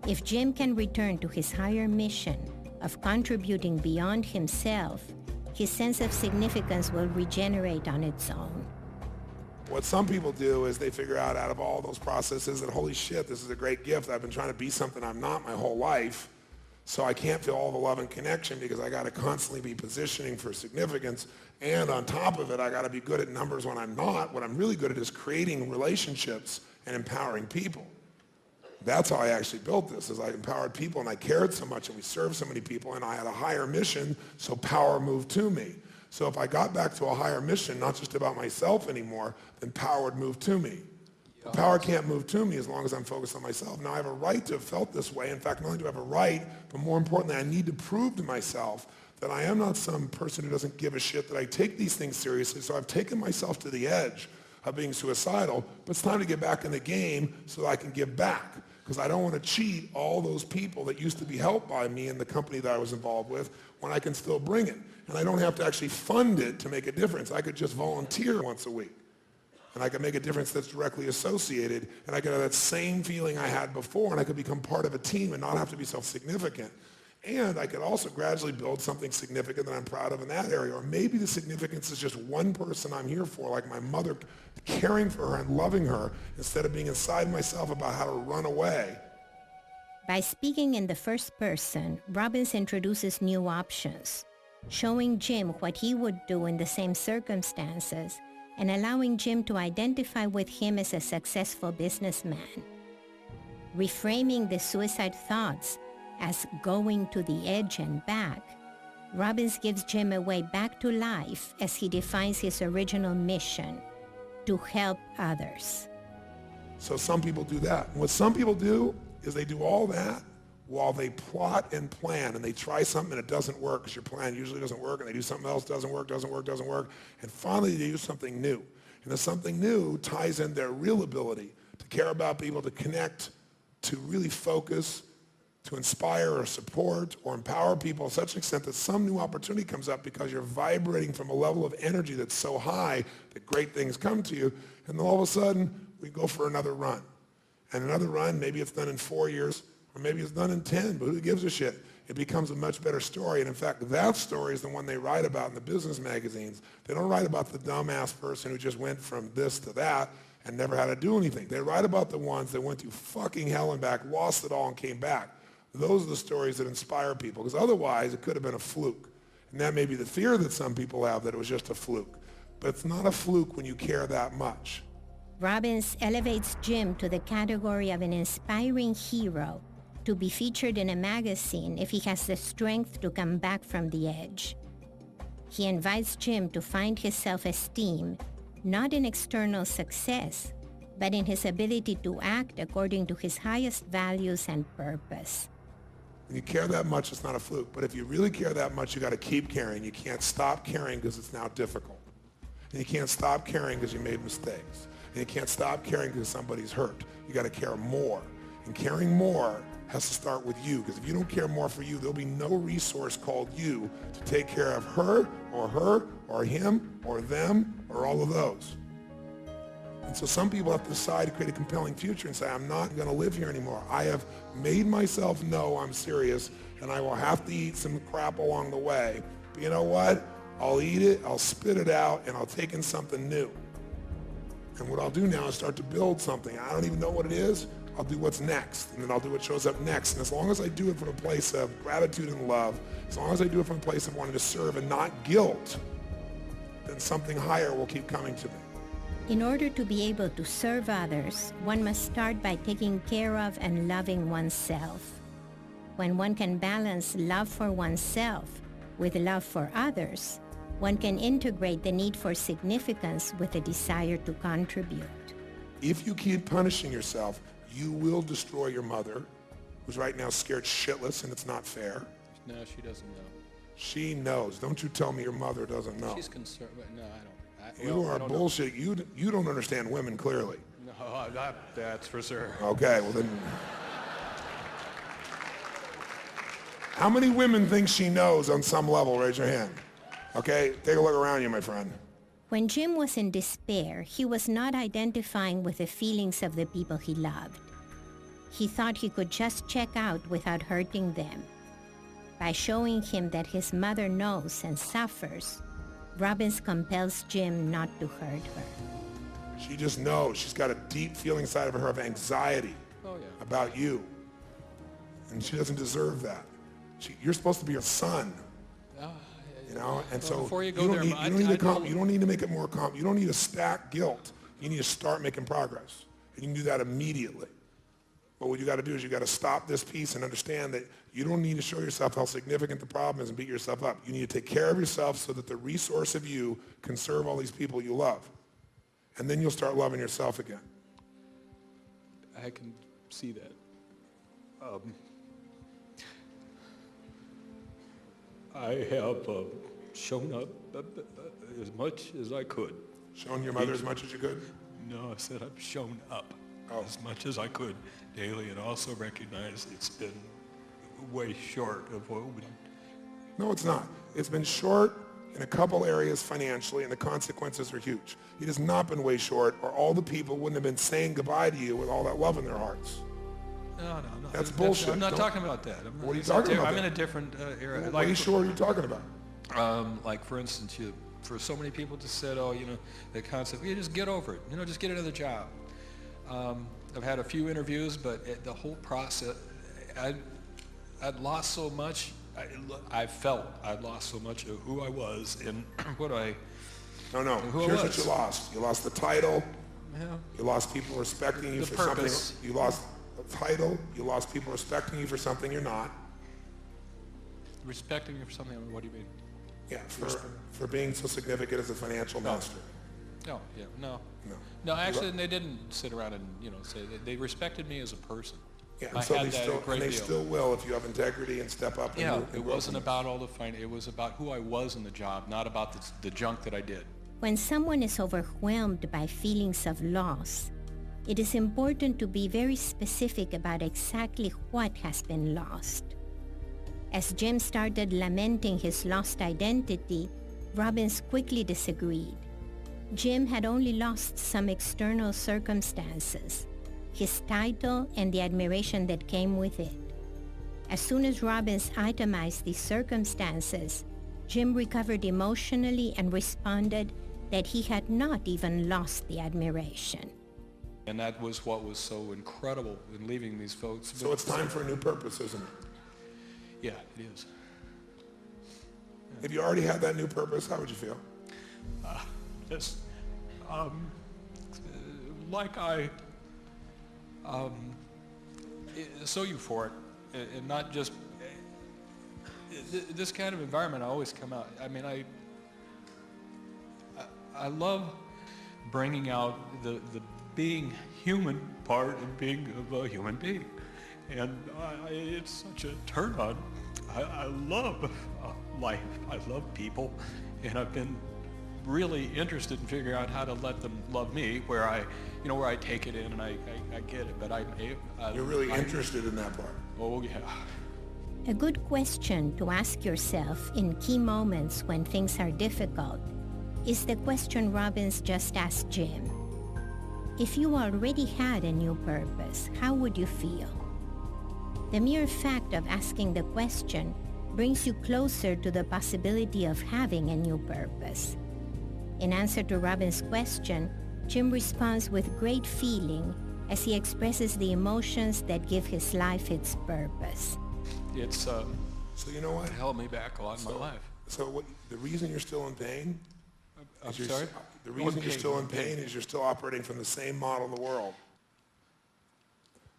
If Jim can return to his higher mission of contributing beyond himself, his sense of significance will regenerate on its own. What some people do is they figure out of all those processes that, holy shit, this is a great gift. I've been trying to be something I'm not my whole life, so I can't feel all the love and connection because I got to constantly be positioning for significance. And on top of it, I got to be good at numbers when I'm not. What I'm really good at is creating relationships and empowering people. That's how I actually built this, is I empowered people and I cared so much and we served so many people and I had a higher mission, so power moved to me. So if I got back to a higher mission, not just about myself anymore, then power would move to me. But power can't move to me as long as I'm focused on myself. Now I have a right to have felt this way. In fact, not only do I have a right, but more importantly, I need to prove to myself that I am not some person who doesn't give a shit, that I take these things seriously. So I've taken myself to the edge of being suicidal, but it's time to get back in the game so that I can give back. Because I don't want to cheat all those people that used to be helped by me in the company that I was involved with when I can still bring it. And I don't have to actually fund it to make a difference. I could just volunteer once a week. And I could make a difference that's directly associated. And I could have that same feeling I had before, and I could become part of a team and not have to be self-significant. And I could also gradually build something significant that I'm proud of in that area. Or maybe the significance is just one person I'm here for, like my mother, caring for her and loving her instead of being inside myself about how to run away. By speaking in the first person, Robbins introduces new options, showing Jim what he would do in the same circumstances and allowing Jim to identify with him as a successful businessman. Reframing the suicide thoughts as going to the edge and back, Robbins gives Jim a way back to life as he defines his original mission, to help others. So some people do that. And what some people do is they do all that while they plot and plan, and they try something and it doesn't work because your plan usually doesn't work, and they do something else, doesn't work, and finally they do something new. And the something new ties in their real ability to care about people, to connect, to really focus, to inspire or support or empower people to such an extent that some new opportunity comes up because you're vibrating from a level of energy that's so high that great things come to you, and then all of a sudden we go for another run. And another run, maybe it's done in 4 years, or maybe it's done in 10, but who gives a shit? It becomes a much better story. And in fact, that story is the one they write about in the business magazines. They don't write about the dumbass person who just went from this to that and never had to do anything. They write about the ones that went through fucking hell and back, lost it all and came back. Those are the stories that inspire people, because otherwise it could have been a fluke. And that may be the fear that some people have, that it was just a fluke. But it's not a fluke when you care that much. Robbins elevates Jim to the category of an inspiring hero to be featured in a magazine if he has the strength to come back from the edge. He invites Jim to find his self-esteem, not in external success, but in his ability to act according to his highest values and purpose. When you care that much, it's not a fluke. But if you really care that much, you got to keep caring. You can't stop caring because it's now difficult. And you can't stop caring because you made mistakes. And you can't stop caring because somebody's hurt. You got to care more. And caring more has to start with you, because if you don't care more for you, there'll be no resource called you to take care of her or him or them or all of those. And so some people have to decide to create a compelling future and say, I'm not going to live here anymore. I have made myself know I'm serious, and I will have to eat some crap along the way. But you know what? I'll eat it, I'll spit it out, and I'll take in something new. And what I'll do now is start to build something. I don't even know what it is. I'll do what's next, and then I'll do what shows up next. And as long as I do it from a place of gratitude and love, as long as I do it from a place of wanting to serve and not guilt, then something higher will keep coming to me. In order to be able to serve others, one must start by taking care of and loving oneself. When one can balance love for oneself with love for others, one can integrate the need for significance with a desire to contribute. If you keep punishing yourself, you will destroy your mother, who's right now scared shitless, and it's not fair. No, she doesn't know. She knows. Don't you tell me your mother doesn't know. She's concerned. No, I don't. You are bullshit. You don't understand women clearly. No, that's for sure. Okay, well then. How many women think she knows on some level? Raise your hand. Okay, take a look around you, my friend. When Jim was in despair, he was not identifying with the feelings of the people he loved. He thought he could just check out without hurting them. By showing him that his mother knows and suffers, Robbins compels Jim not to hurt her. She just knows. She's got a deep feeling inside of her of anxiety about you. And she doesn't deserve that. You're supposed to be her son. You know, and so before you don't need to make it more comp. You don't need to stack guilt. You need to start making progress. And you can do that immediately. But what you got to do is you got to stop this piece and understand that you don't need to show yourself how significant the problem is and beat yourself up. You need to take care of yourself so that the resource of you can serve all these people you love. And then you'll start loving yourself again. I can see that. I have shown up as much as I could. Shown your mother as much as you could? No, I said I've shown up as much as I could daily, and also recognize it's been way short of what would... No, it's not. It's been short in a couple areas financially, and the consequences are huge. It has not been way short, or all the people wouldn't have been saying goodbye to you with all that love in their hearts. No. That's bullshit. I'm not talking about that. What are you talking about? I'm in a different era. What are you sure you're talking about? Like, for instance, for so many people just said, oh, the concept, just get over it. just get another job. I've had a few interviews, but the whole process, I'd lost so much. I felt I'd lost so much of who I was and what I... No. Here's what you lost. You lost the title. Yeah. You lost people respecting you for something. You lost the title. You lost people respecting you for something you're not. Respecting you for something, what do you mean? Yeah, for being so significant as a financial master. No, actually, they didn't sit around and, say, they respected me as a person. Yeah, I and so had they that still, a great and they deal. still will if you have integrity and step up. Yeah, and it wasn't about all the it was about who I was in the job, not about the junk that I did. When someone is overwhelmed by feelings of loss, it is important to be very specific about exactly what has been lost. As Jim started lamenting his lost identity, Robbins quickly disagreed. Jim had only lost some external circumstances, his title and the admiration that came with it. As soon as Robbins itemized these circumstances, Jim recovered emotionally and responded that he had not even lost the admiration. And that was what was so incredible in leaving these folks. So it's time for a new purpose, isn't it? Yeah, it is. If you already had that new purpose, how would you feel? Just like so euphoric, and not just this kind of environment. I always come out. I mean, I love bringing out the being human part of being of a human being, and it's such a turn on. I love life. I love people, and I've been really interested in figuring out how to let them love me, where I take it in and I get it. But You're really interested in that part. Oh yeah. A good question to ask yourself in key moments when things are difficult is the question Robbins just asked Jim. If you already had a new purpose, how would you feel? The mere fact of asking the question brings you closer to the possibility of having a new purpose. In answer to Robbins' question, Jim responds with great feeling as he expresses the emotions that give his life its purpose. It's So you know what? held me back a lot in my life. So the reason you're still in pain? I'm is you're sorry? The reason you're still in pain is you're still operating from the same model of the world,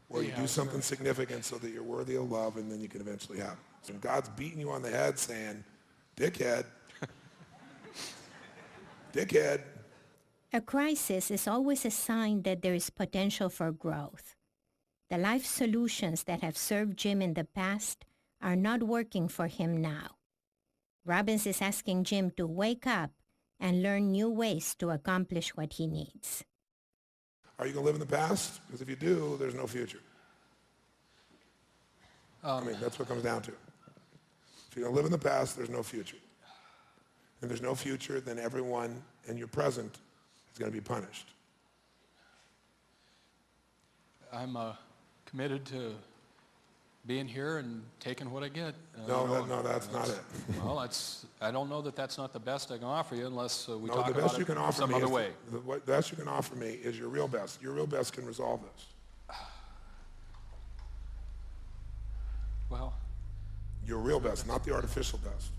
where you do something significant so that you're worthy of love, and then you can eventually have it. And God's beating you on the head saying, dickhead, dickhead. A crisis is always a sign that there is potential for growth. The life solutions that have served Jim in the past are not working for him now. Robbins is asking Jim to wake up and learn new ways to accomplish what he needs. Are you going to live in the past? Because if you do, there's no future. I mean, that's what it comes down to. If you're going to live in the past, there's no future. And there's no future, then everyone in your present is going to be punished. I'm committed to being here and taking what I get. No, that's not it. Well, I don't know that that's not the best I can offer you unless we No, talk the about best it you can offer some me other is way. the best you can offer me is your real best. Your real best can resolve this. Well, Your real best, not the artificial best.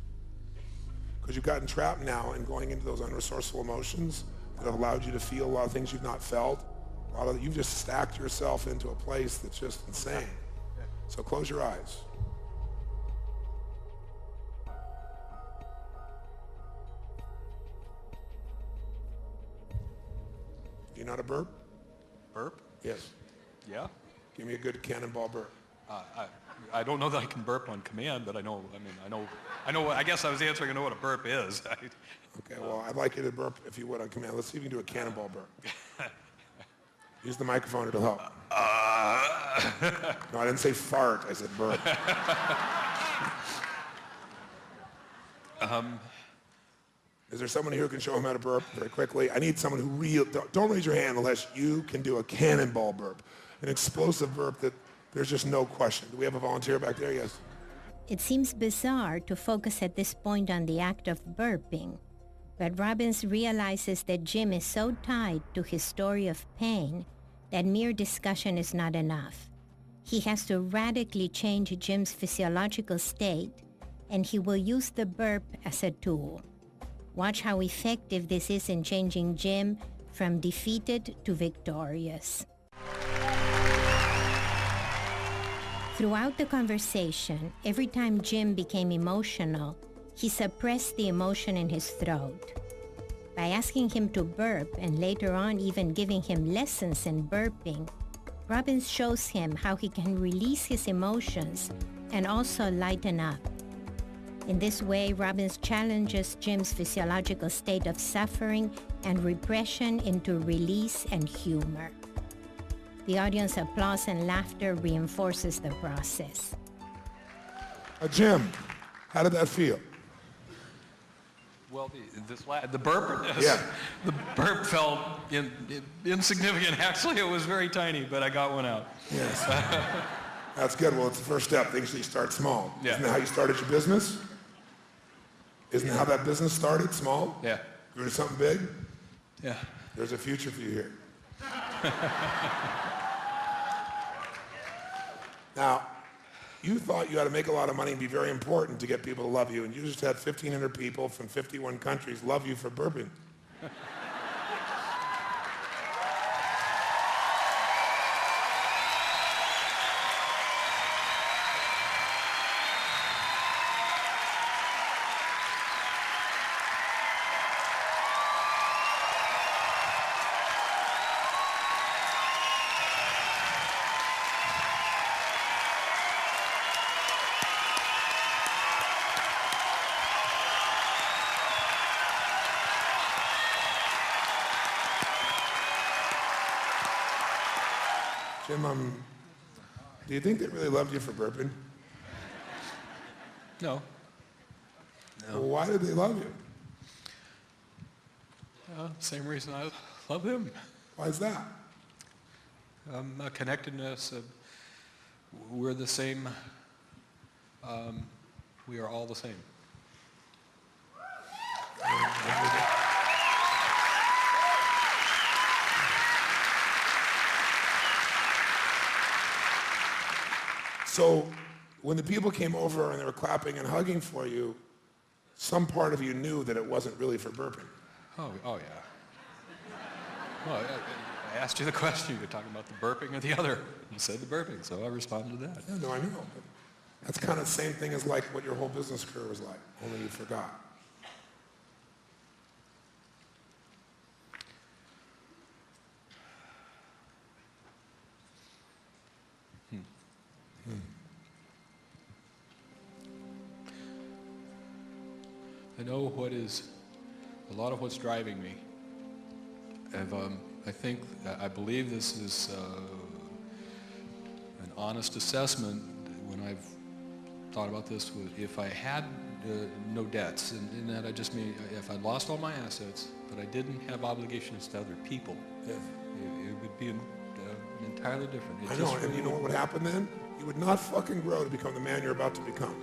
Because you've gotten trapped now in going into those unresourceful emotions that have allowed you to feel a lot of things you've not felt. You've just stacked yourself into a place that's just insane. So close your eyes. You know how to burp? burp? Yes. Yeah. Give me a good cannonball burp. I don't know that I can burp on command, but I know. I guess I was answering. I know what a burp is. Okay, well, I'd like you to burp if you would on command. Let's see if you can do a cannonball burp. Use the microphone, it'll help. No, I didn't say fart, I said burp. Is there someone here who can show him how to burp very quickly? I need someone who don't raise your hand unless you can do a cannonball burp, an explosive burp that there's just no question. Do we have a volunteer back there? Yes. It seems bizarre to focus at this point on the act of burping, but Robbins realizes that Jim is so tied to his story of pain that mere discussion is not enough. He has to radically change Jim's physiological state, and he will use the burp as a tool. Watch how effective this is in changing Jim from defeated to victorious. Throughout the conversation, every time Jim became emotional, he suppressed the emotion in his throat. By asking him to burp and later on even giving him lessons in burping, Robbins shows him how he can release his emotions and also lighten up. In this way, Robbins challenges Jim's physiological state of suffering and repression into release and humor. The audience applause and laughter reinforces the process. Jim, how did that feel? Well, the burp, Yeah. the burp felt insignificant. Actually, it was very tiny, but I got one out. Yes. That's good. Well, it's the first step. Things usually start small. Yeah. Isn't that how you started your business? Isn't that how that business started? Small? Yeah. Grew to something big? Yeah. There's a future for you here. Now, you thought you had to make a lot of money and be very important to get people to love you, and you just had 1,500 people from 51 countries love you for burping. Jim, do you think they really loved you for burping? No. Well, why did they love you? Same reason I love him. Why is that? A connectedness. We're the same. We are all the same. So when the people came over and they were clapping and hugging for you, some part of you knew that it wasn't really for burping. Oh yeah. Well, I asked you the question. You're talking about the burping or the other. You said the burping, so I responded to that. Yeah, no, I know. But that's kind of the same thing as like what your whole business career was like, only you forgot. I know a lot of what's driving me. I believe this is an honest assessment when I've thought about this. If I had no debts, and that I just mean if I lost all my assets, but I didn't have obligations to other people, Yeah. it would be entirely different. I know, and you know what would happen then? You would not fucking grow to become the man you're about to become.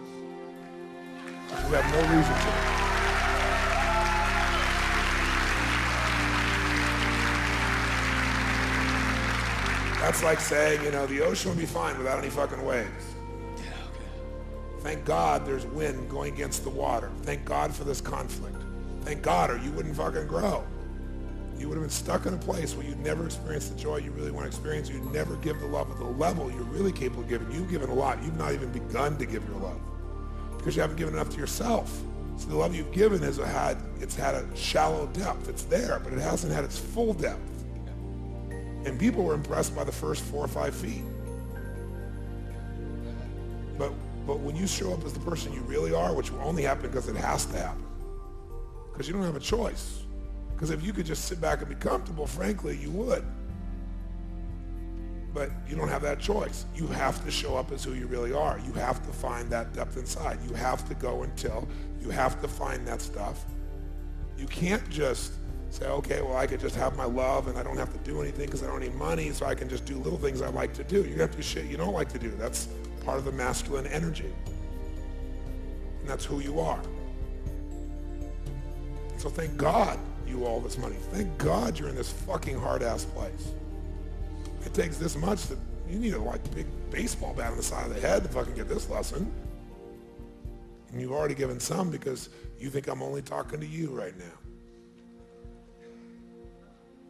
You have no reason to. That's like saying, the ocean would be fine without any fucking waves. Yeah, okay. Thank God there's wind going against the water. Thank God for this conflict. Thank God, or you wouldn't fucking grow. You would have been stuck in a place where you'd never experience the joy you really want to experience. You'd never give the love at the level you're really capable of giving. You've given a lot. You've not even begun to give your love because you haven't given enough to yourself. So the love you've given has had a shallow depth. It's there, but it hasn't had its full depth. And people were impressed by the first 4 or 5 feet. But when you show up as the person you really are, which will only happen because it has to happen, because you don't have a choice. Because if you could just sit back and be comfortable, frankly, you would. But you don't have that choice. You have to show up as who you really are. You have to find that depth inside. You have to go until you have to find that stuff. You can't just say, okay, well, I could just have my love and I don't have to do anything because I don't need money, so I can just do little things I like to do. You have to do shit you don't like to do. That's part of the masculine energy. And that's who you are. So thank God you owe all this money. Thank God you're in this fucking hard-ass place. It takes this much that you need a big baseball bat on the side of the head to fucking get this lesson. And you've already given some because you think I'm only talking to you right now.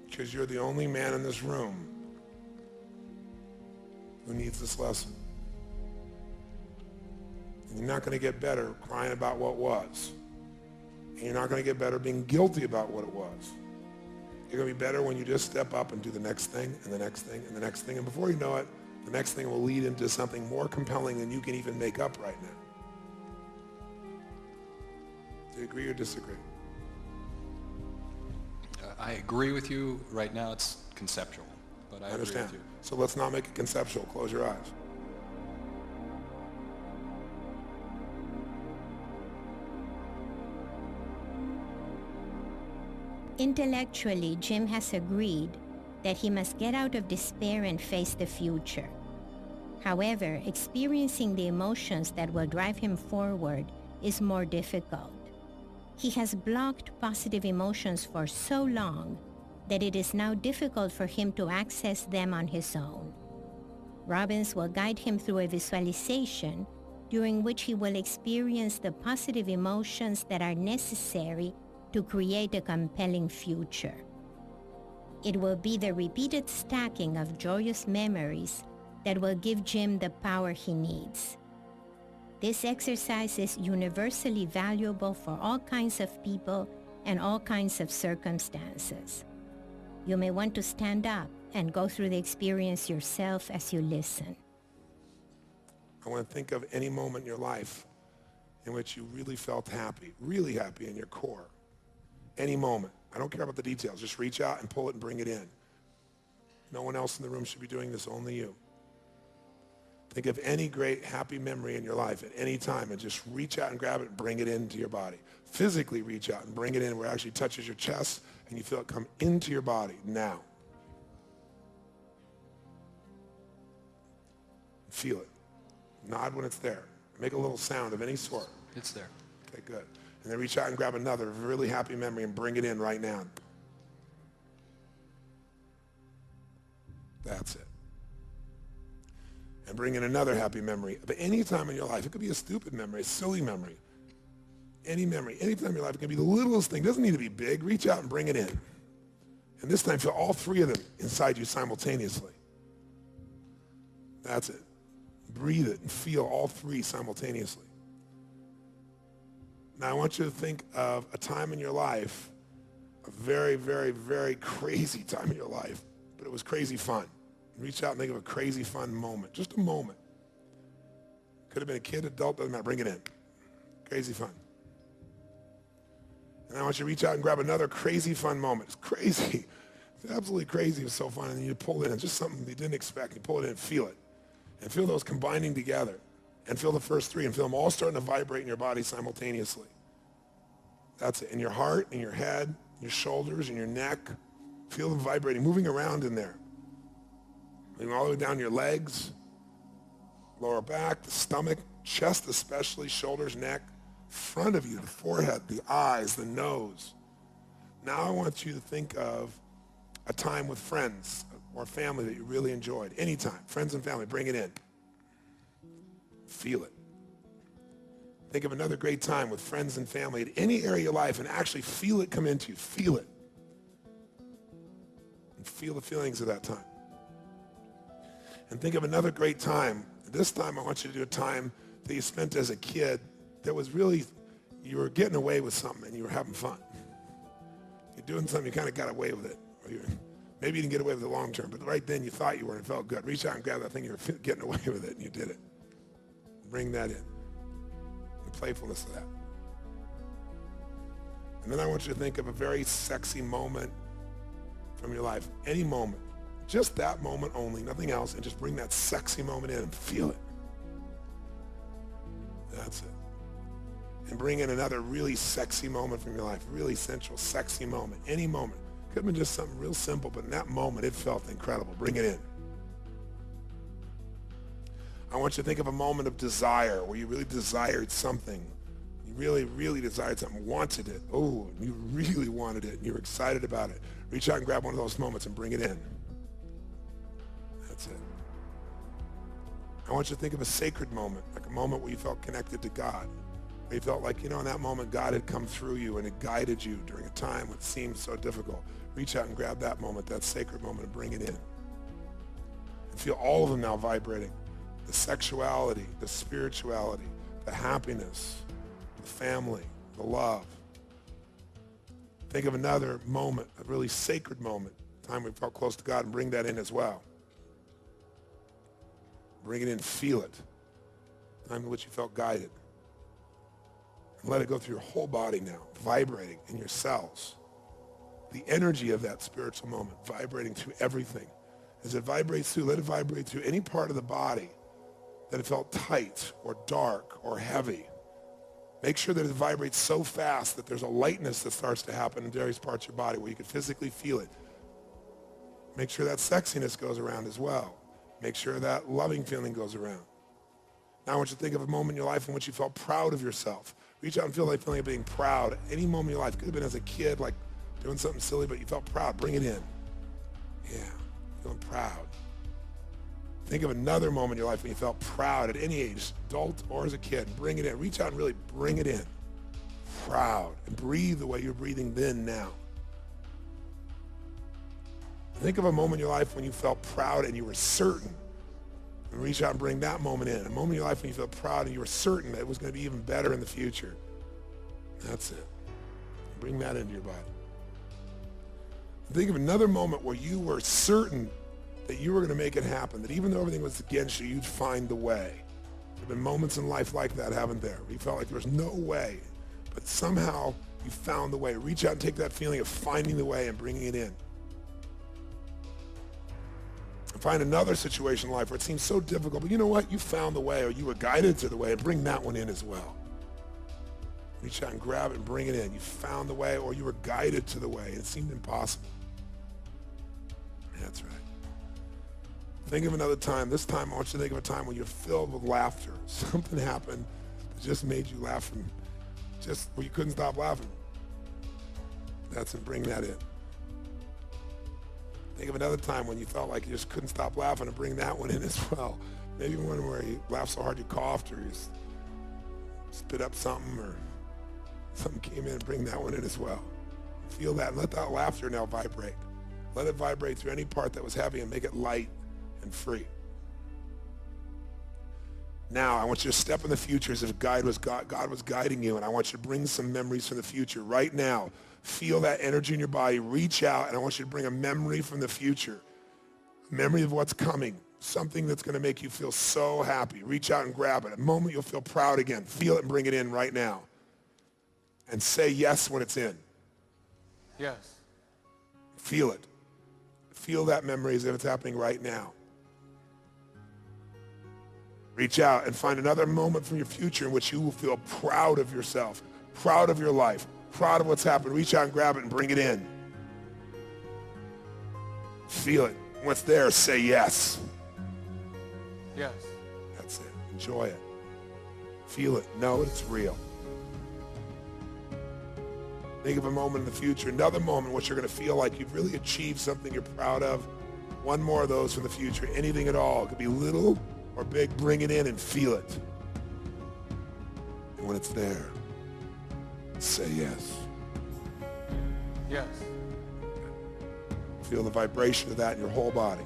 Because you're the only man in this room who needs this lesson. And you're not going to get better crying about what was. And you're not going to get better being guilty about what it was. You're going to be better when you just step up and do the next thing and the next thing and the next thing. And before you know it, the next thing will lead into something more compelling than you can even make up right now. Do you agree or disagree? I agree with you. Right now it's conceptual, but I understand. agree with you. So let's not make it conceptual. Close your eyes. Intellectually, Jim has agreed that he must get out of despair and face the future. However, experiencing the emotions that will drive him forward is more difficult. He has blocked positive emotions for so long that it is now difficult for him to access them on his own. Robbins will guide him through a visualization during which he will experience the positive emotions that are necessary to create a compelling future. It will be the repeated stacking of joyous memories that will give Jim the power he needs. This exercise is universally valuable for all kinds of people and all kinds of circumstances. You may want to stand up and go through the experience yourself as you listen. I want to think of any moment in your life in which you really felt happy, really happy in your core. Any moment. I don't care about the details. Just reach out and pull it and bring it in. No one else in the room should be doing this, only you. Think of any great happy memory in your life at any time and just reach out and grab it and bring it into your body. Physically reach out and bring it in where it actually touches your chest and you feel it come into your body now. Feel it. Nod when it's there. Make a little sound of any sort. It's there. Okay, good. And then reach out and grab another really happy memory and bring it in right now. That's it. And bring in another happy memory of any time in your life. It could be a stupid memory, a silly memory. Any memory, any time in your life. It can be the littlest thing. It doesn't need to be big. Reach out and bring it in. And this time feel all three of them inside you simultaneously. That's it. Breathe it and feel all three simultaneously. Now I want you to think of a time in your life, a very, very, very crazy time in your life, but it was crazy fun. Reach out and think of a crazy fun moment, just a moment. Could have been a kid, adult, doesn't matter, bring it in. Crazy fun. And I want you to reach out and grab another crazy fun moment. It's crazy. It's absolutely crazy. It was so fun. And then you pull it in. It's just something you didn't expect. You pull it in and feel it. And feel those combining together. And feel the first three and feel them all starting to vibrate in your body simultaneously. That's it. In your heart, in your head, your shoulders, in your neck. Feel them vibrating, moving around in there. Moving all the way down your legs, lower back, the stomach, chest especially, shoulders, neck, front of you, the forehead, the eyes, the nose. Now I want you to think of a time with friends or family that you really enjoyed. Anytime, friends and family, bring it in. Feel it. Think of another great time with friends and family at any area of your life and actually feel it come into you. Feel it. And feel the feelings of that time. And think of another great time. This time I want you to do a time that you spent as a kid that was really, you were getting away with something and you were having fun. You're doing something, you kind of got away with it. Or maybe you didn't get away with it long term, but right then you thought you were and it felt good. Reach out and grab that thing, you were getting away with it and you did it. Bring that in. The playfulness of that. And then I want you to think of a very sexy moment from your life. Any moment. Just that moment only, nothing else, and just bring that sexy moment in and feel it. That's it. And bring in another really sexy moment from your life, really sensual, sexy moment, any moment. Could have been just something real simple, but in that moment, it felt incredible. Bring it in. I want you to think of a moment of desire where you really desired something. You really, really desired something, wanted it. Oh, you really wanted it, and you were excited about it. Reach out and grab one of those moments and bring it in. That's it. I want you to think of a sacred moment, like a moment where you felt connected to God. Where you felt like, in that moment, God had come through you and it guided you during a time when it seemed so difficult. Reach out and grab that moment, that sacred moment, and bring it in. And feel all of them now vibrating. The sexuality, the spirituality, the happiness, the family, the love. Think of another moment, a really sacred moment, a time we felt close to God, and bring that in as well. Bring it in, feel it. Time in which you felt guided. And let it go through your whole body now, vibrating in your cells. The energy of that spiritual moment, vibrating through everything. As it vibrates through, let it vibrate through any part of the body that it felt tight or dark or heavy. Make sure that it vibrates so fast that there's a lightness that starts to happen in various parts of your body where you can physically feel it. Make sure that sexiness goes around as well. Make sure that loving feeling goes around. Now I want you to think of a moment in your life in which you felt proud of yourself. Reach out and feel that feeling of being proud. Any moment in your life, could have been as a kid, like doing something silly, but you felt proud. Bring it in. Yeah, feeling proud. Think of another moment in your life when you felt proud at any age, adult or as a kid. Bring it in. Reach out and really bring it in. Proud. And breathe the way you're breathing then, now. Think of a moment in your life when you felt proud and you were certain. And reach out and bring that moment in. A moment in your life when you felt proud and you were certain that it was going to be even better in the future. That's it. Bring that into your body. Think of another moment where you were certain that you were going to make it happen, that even though everything was against you, you'd find the way. There have been moments in life like that, haven't there? Where you felt like there was no way, but somehow you found the way. Reach out and take that feeling of finding the way and bringing it in. And find another situation in life where it seems so difficult, but you know what? You found the way, or you were guided to the way, and bring that one in as well. Reach out and grab it and bring it in. You found the way, or you were guided to the way, and it seemed impossible. That's right. Think of another time. This time I want you to think of a time when you're filled with laughter. Something happened that just made you laugh, and just where you couldn't stop laughing. That's it. Bring that in. Think of another time when you felt like you just couldn't stop laughing, and bring that one in as well. Maybe one where you laughed so hard you coughed, or you spit up something, or something came in, and bring that one in as well. Feel that and let that laughter now vibrate. Let it vibrate through any part that was heavy and make it light and free. Now, I want you to step in the future as if God was guiding you, and I want you to bring some memories from the future right now. Feel that energy in your body. Reach out, and I want you to bring a memory from the future, a memory of what's coming, something that's going to make you feel so happy. Reach out and grab it. A moment you'll feel proud again. Feel it and bring it in right now. And say yes when it's in. Yes. Feel it. Feel that memory as if it's happening right now. Reach out and find another moment from your future in which you will feel proud of yourself, proud of your life, proud of what's happened. Reach out and grab it and bring it in. Feel it. What's there, say yes. Yes. That's it. Enjoy it. Feel it. Know it's real. Think of a moment in the future, another moment in which you're going to feel like you've really achieved something you're proud of. One more of those for the future. Anything at all. It could be little or big. Bring it in and feel it. And when it's there, say yes. Yes. Feel the vibration of that in your whole body.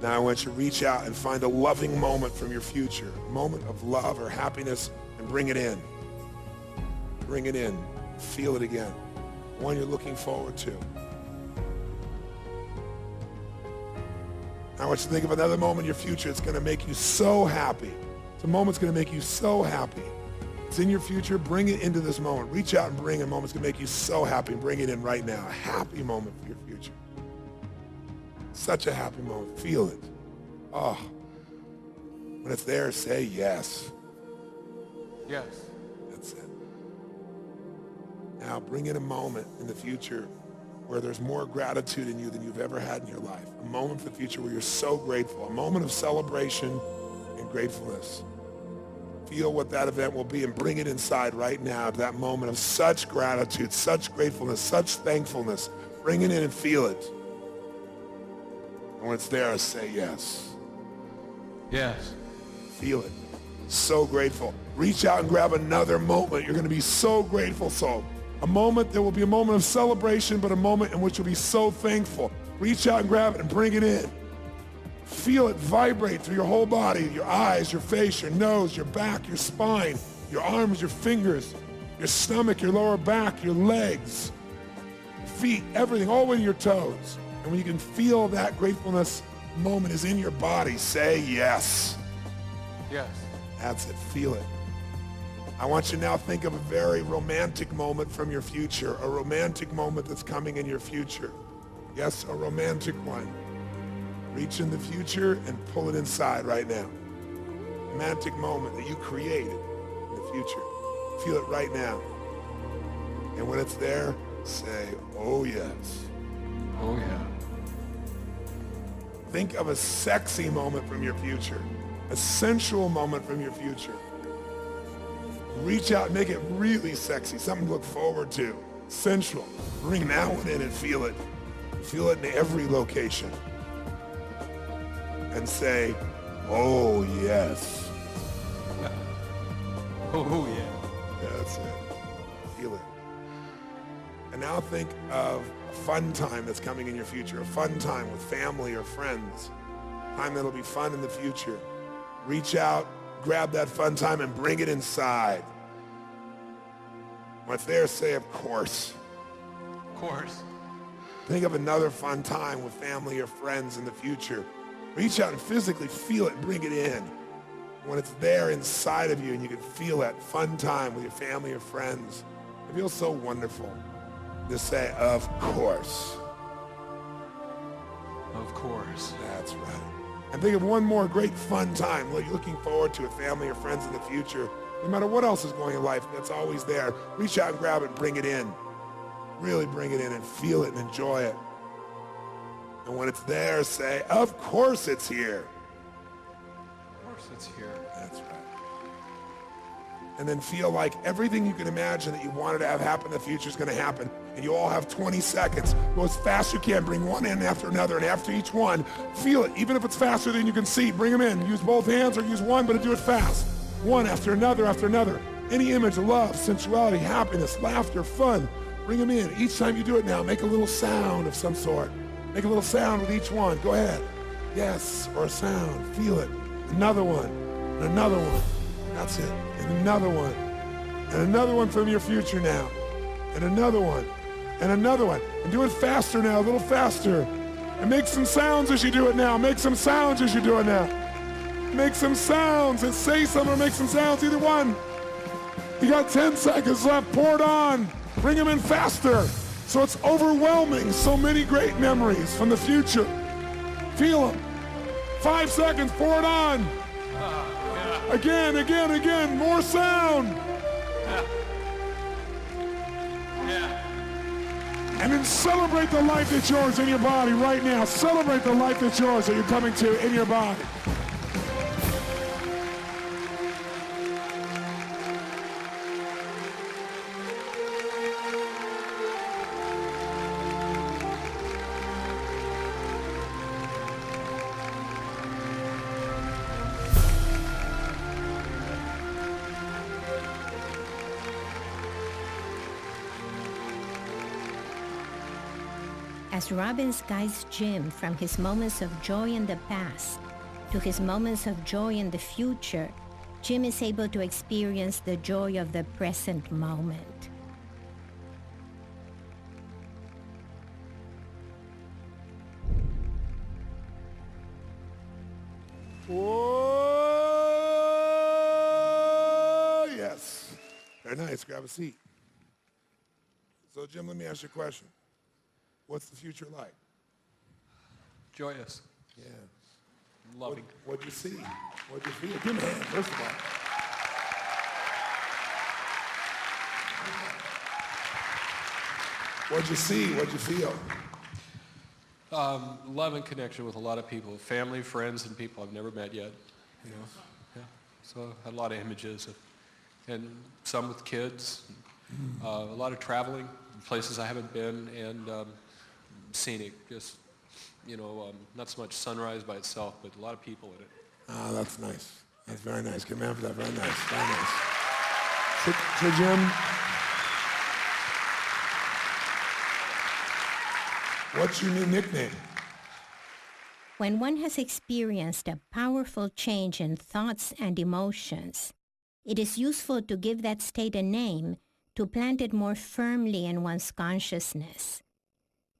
Now I want you to reach out and find a loving moment from your future, a moment of love or happiness, and bring it in. Bring it in. Feel it again. One you're looking forward to. I want you to think of another moment in your future. It's going to make you so happy. It's a moment that's going to make you so happy. It's in your future. Bring it into this moment. Reach out and bring a moment that's going to make you so happy, and bring it in right now. A happy moment for your future. Such a happy moment. Feel it. Oh. When it's there, say yes. Yes. That's it. Now bring in a moment in the future where there's more gratitude in you than you've ever had in your life. A moment for the future where you're so grateful. A moment of celebration and gratefulness. Feel what that event will be and bring it inside right now to that moment of such gratitude, such gratefulness, such thankfulness. Bring it in and feel it. And when it's there, say yes. Yes. Feel it. So grateful. Reach out and grab another moment. You're going to be so grateful. So a moment, there will be a moment of celebration, but a moment in which you'll be so thankful. Reach out and grab it and bring it in. Feel it vibrate through your whole body, your eyes, your face, your nose, your back, your spine, your arms, your fingers. your stomach, your lower back, your legs, feet, everything, all the way to your toes. And when you can feel that gratefulness moment is in your body, say yes. Yes. That's it, feel it. I want you to now think of a very romantic moment from your future, a romantic moment that's coming in your future. Yes, a romantic one. Reach in the future and pull it inside right now. Romantic moment that you created in the future. Feel it right now. And when it's there, say, oh yes. Oh, yeah. Think of a sexy moment from your future, a sensual moment from your future. Reach out and make it really sexy, something to look forward to, sensual. Bring that one in and feel it. Feel it in every location. And say, oh yes. Oh, yeah. That's it. Feel it. And now think of a fun time that's coming in your future, a fun time with family or friends, time that'll be fun in the future. Reach out, grab that fun time and bring it inside. When it's there, say, of course. Of course. Think of another fun time with family or friends in the future. Reach out and physically feel it, bring it in. When it's there inside of you and you can feel that fun time with your family or friends, it feels so wonderful. Just say, of course. Of course. That's right. And think of one more great fun time you're looking forward to with family or friends in the future. No matter what else is going in life, that's always there. Reach out and grab it and bring it in. Really bring it in and feel it and enjoy it. And when it's there, say, of course it's here. Of course it's here. That's right. And then feel like everything you can imagine that you wanted to have happen in the future is going to happen. And you all have 20 seconds. Go as fast as you can. Bring one in after another. And after each one, feel it. Even if it's faster than you can see, bring them in. Use both hands or use one, but do it fast. One after another after another. Any image of love, sensuality, happiness, laughter, fun, bring them in. Each time you do it now, make a little sound of some sort. Make a little sound with each one. Go ahead. Yes, or a sound. Feel it. Another one. And another one. That's it. And another one. And another one from your future now. And another one. And another one. And do it faster now, a little faster. And make some sounds as you do it now. Make some sounds as you do it now. Make some sounds and say something or make some sounds, either one. You got 10 seconds left. Pour it on. Bring them in faster. So it's overwhelming. So many great memories from the future. Feel them. 5 seconds. Pour it on. Again, again, again. More sound. And then celebrate the life that's yours in your body right now. Celebrate the life that's yours that you're coming to in your body. As Robbins guides Jim from his moments of joy in the past to his moments of joy in the future, Jim is able to experience the joy of the present moment. Oh, yes. Very nice. Grab a seat. So, Jim, let me ask you a question. What's the future like? Joyous. Yeah. Loving. What'd you see? What'd you feel? Give him a hand, first of all. What'd you see? What'd you feel? Love and connection with a lot of people, family, friends, and people I've never met yet. You know? Yeah. So I had a lot of images, and some with kids, a lot of traveling, places I haven't been, and scenic, just, you know, not so much sunrise by itself, but a lot of people in it. Oh, that's nice. That's very nice. Give me a hand for that. Very nice. Very nice. So Jim, what's your new nickname? When one has experienced a powerful change in thoughts and emotions, it is useful to give that state a name to plant it more firmly in one's consciousness.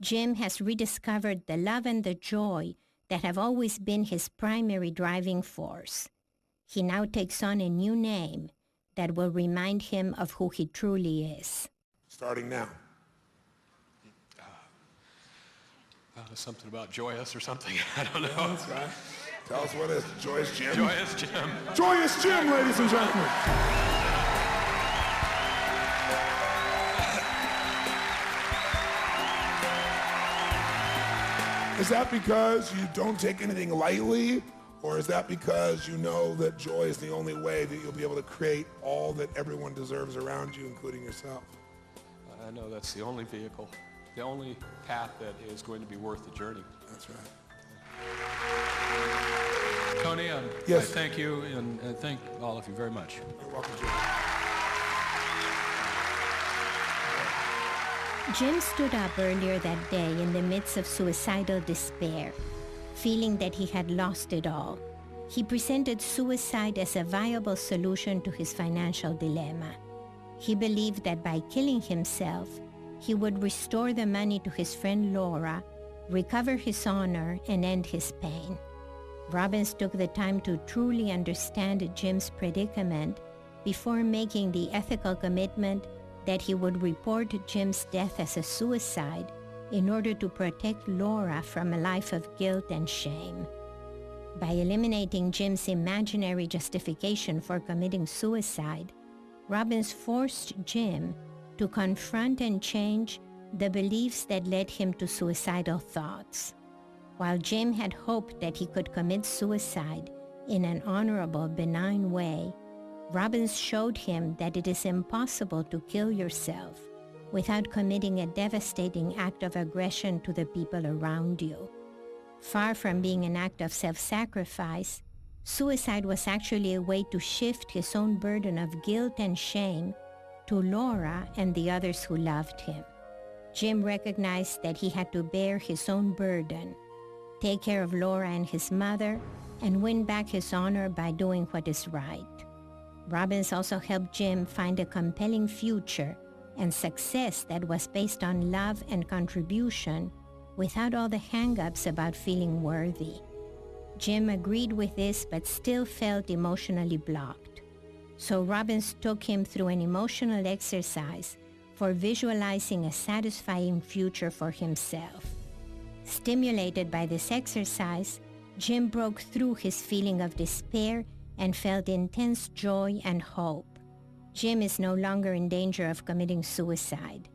Jim has rediscovered the love and the joy that have always been his primary driving force. He now takes on a new name that will remind him of who he truly is. Starting now. Something about joyous or something. I don't know. That's right. Tell us what it is. Joyous Jim? Joyous Jim. Joyous Jim, ladies and gentlemen. Is that because you don't take anything lightly? Or is that because you know that joy is the only way that you'll be able to create all that everyone deserves around you, including yourself? I know that's the only vehicle, the only path that is going to be worth the journey. That's right. Tony, yes. I thank you and thank all of you very much. You're welcome, Jim. Jim stood up earlier that day in the midst of suicidal despair, feeling that he had lost it all. He presented suicide as a viable solution to his financial dilemma. He believed that by killing himself, he would restore the money to his friend Laura, recover his honor, and end his pain. Robbins took the time to truly understand Jim's predicament before making the ethical commitment that he would report Jim's death as a suicide in order to protect Laura from a life of guilt and shame. By eliminating Jim's imaginary justification for committing suicide, Robbins forced Jim to confront and change the beliefs that led him to suicidal thoughts. While Jim had hoped that he could commit suicide in an honorable, benign way, Robbins showed him that it is impossible to kill yourself without committing a devastating act of aggression to the people around you. Far from being an act of self-sacrifice, suicide was actually a way to shift his own burden of guilt and shame to Laura and the others who loved him. Jim recognized that he had to bear his own burden, take care of Laura and his mother, and win back his honor by doing what is right. Robbins also helped Jim find a compelling future and success that was based on love and contribution without all the hang-ups about feeling worthy. Jim agreed with this but still felt emotionally blocked. So Robbins took him through an emotional exercise for visualizing a satisfying future for himself. Stimulated by this exercise, Jim broke through his feeling of despair and felt intense joy and hope. Jim is no longer in danger of committing suicide.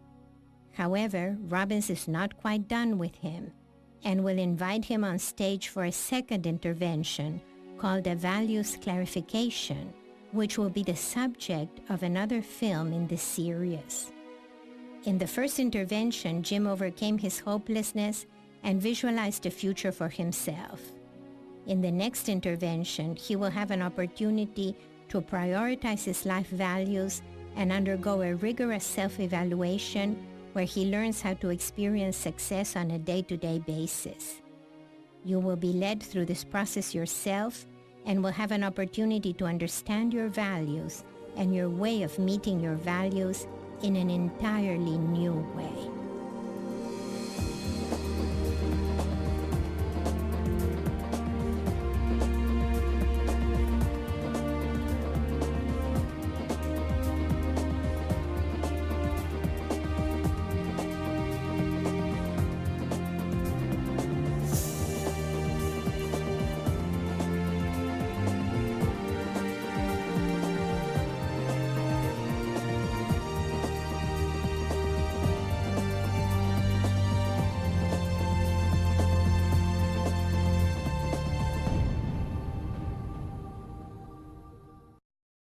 However, Robbins is not quite done with him and will invite him on stage for a second intervention called a values clarification, which will be the subject of another film in this series. In the first intervention, Jim overcame his hopelessness and visualized a future for himself. In the next intervention, he will have an opportunity to prioritize his life values and undergo a rigorous self-evaluation where he learns how to experience success on a day-to-day basis. You will be led through this process yourself and will have an opportunity to understand your values and your way of meeting your values in an entirely new way.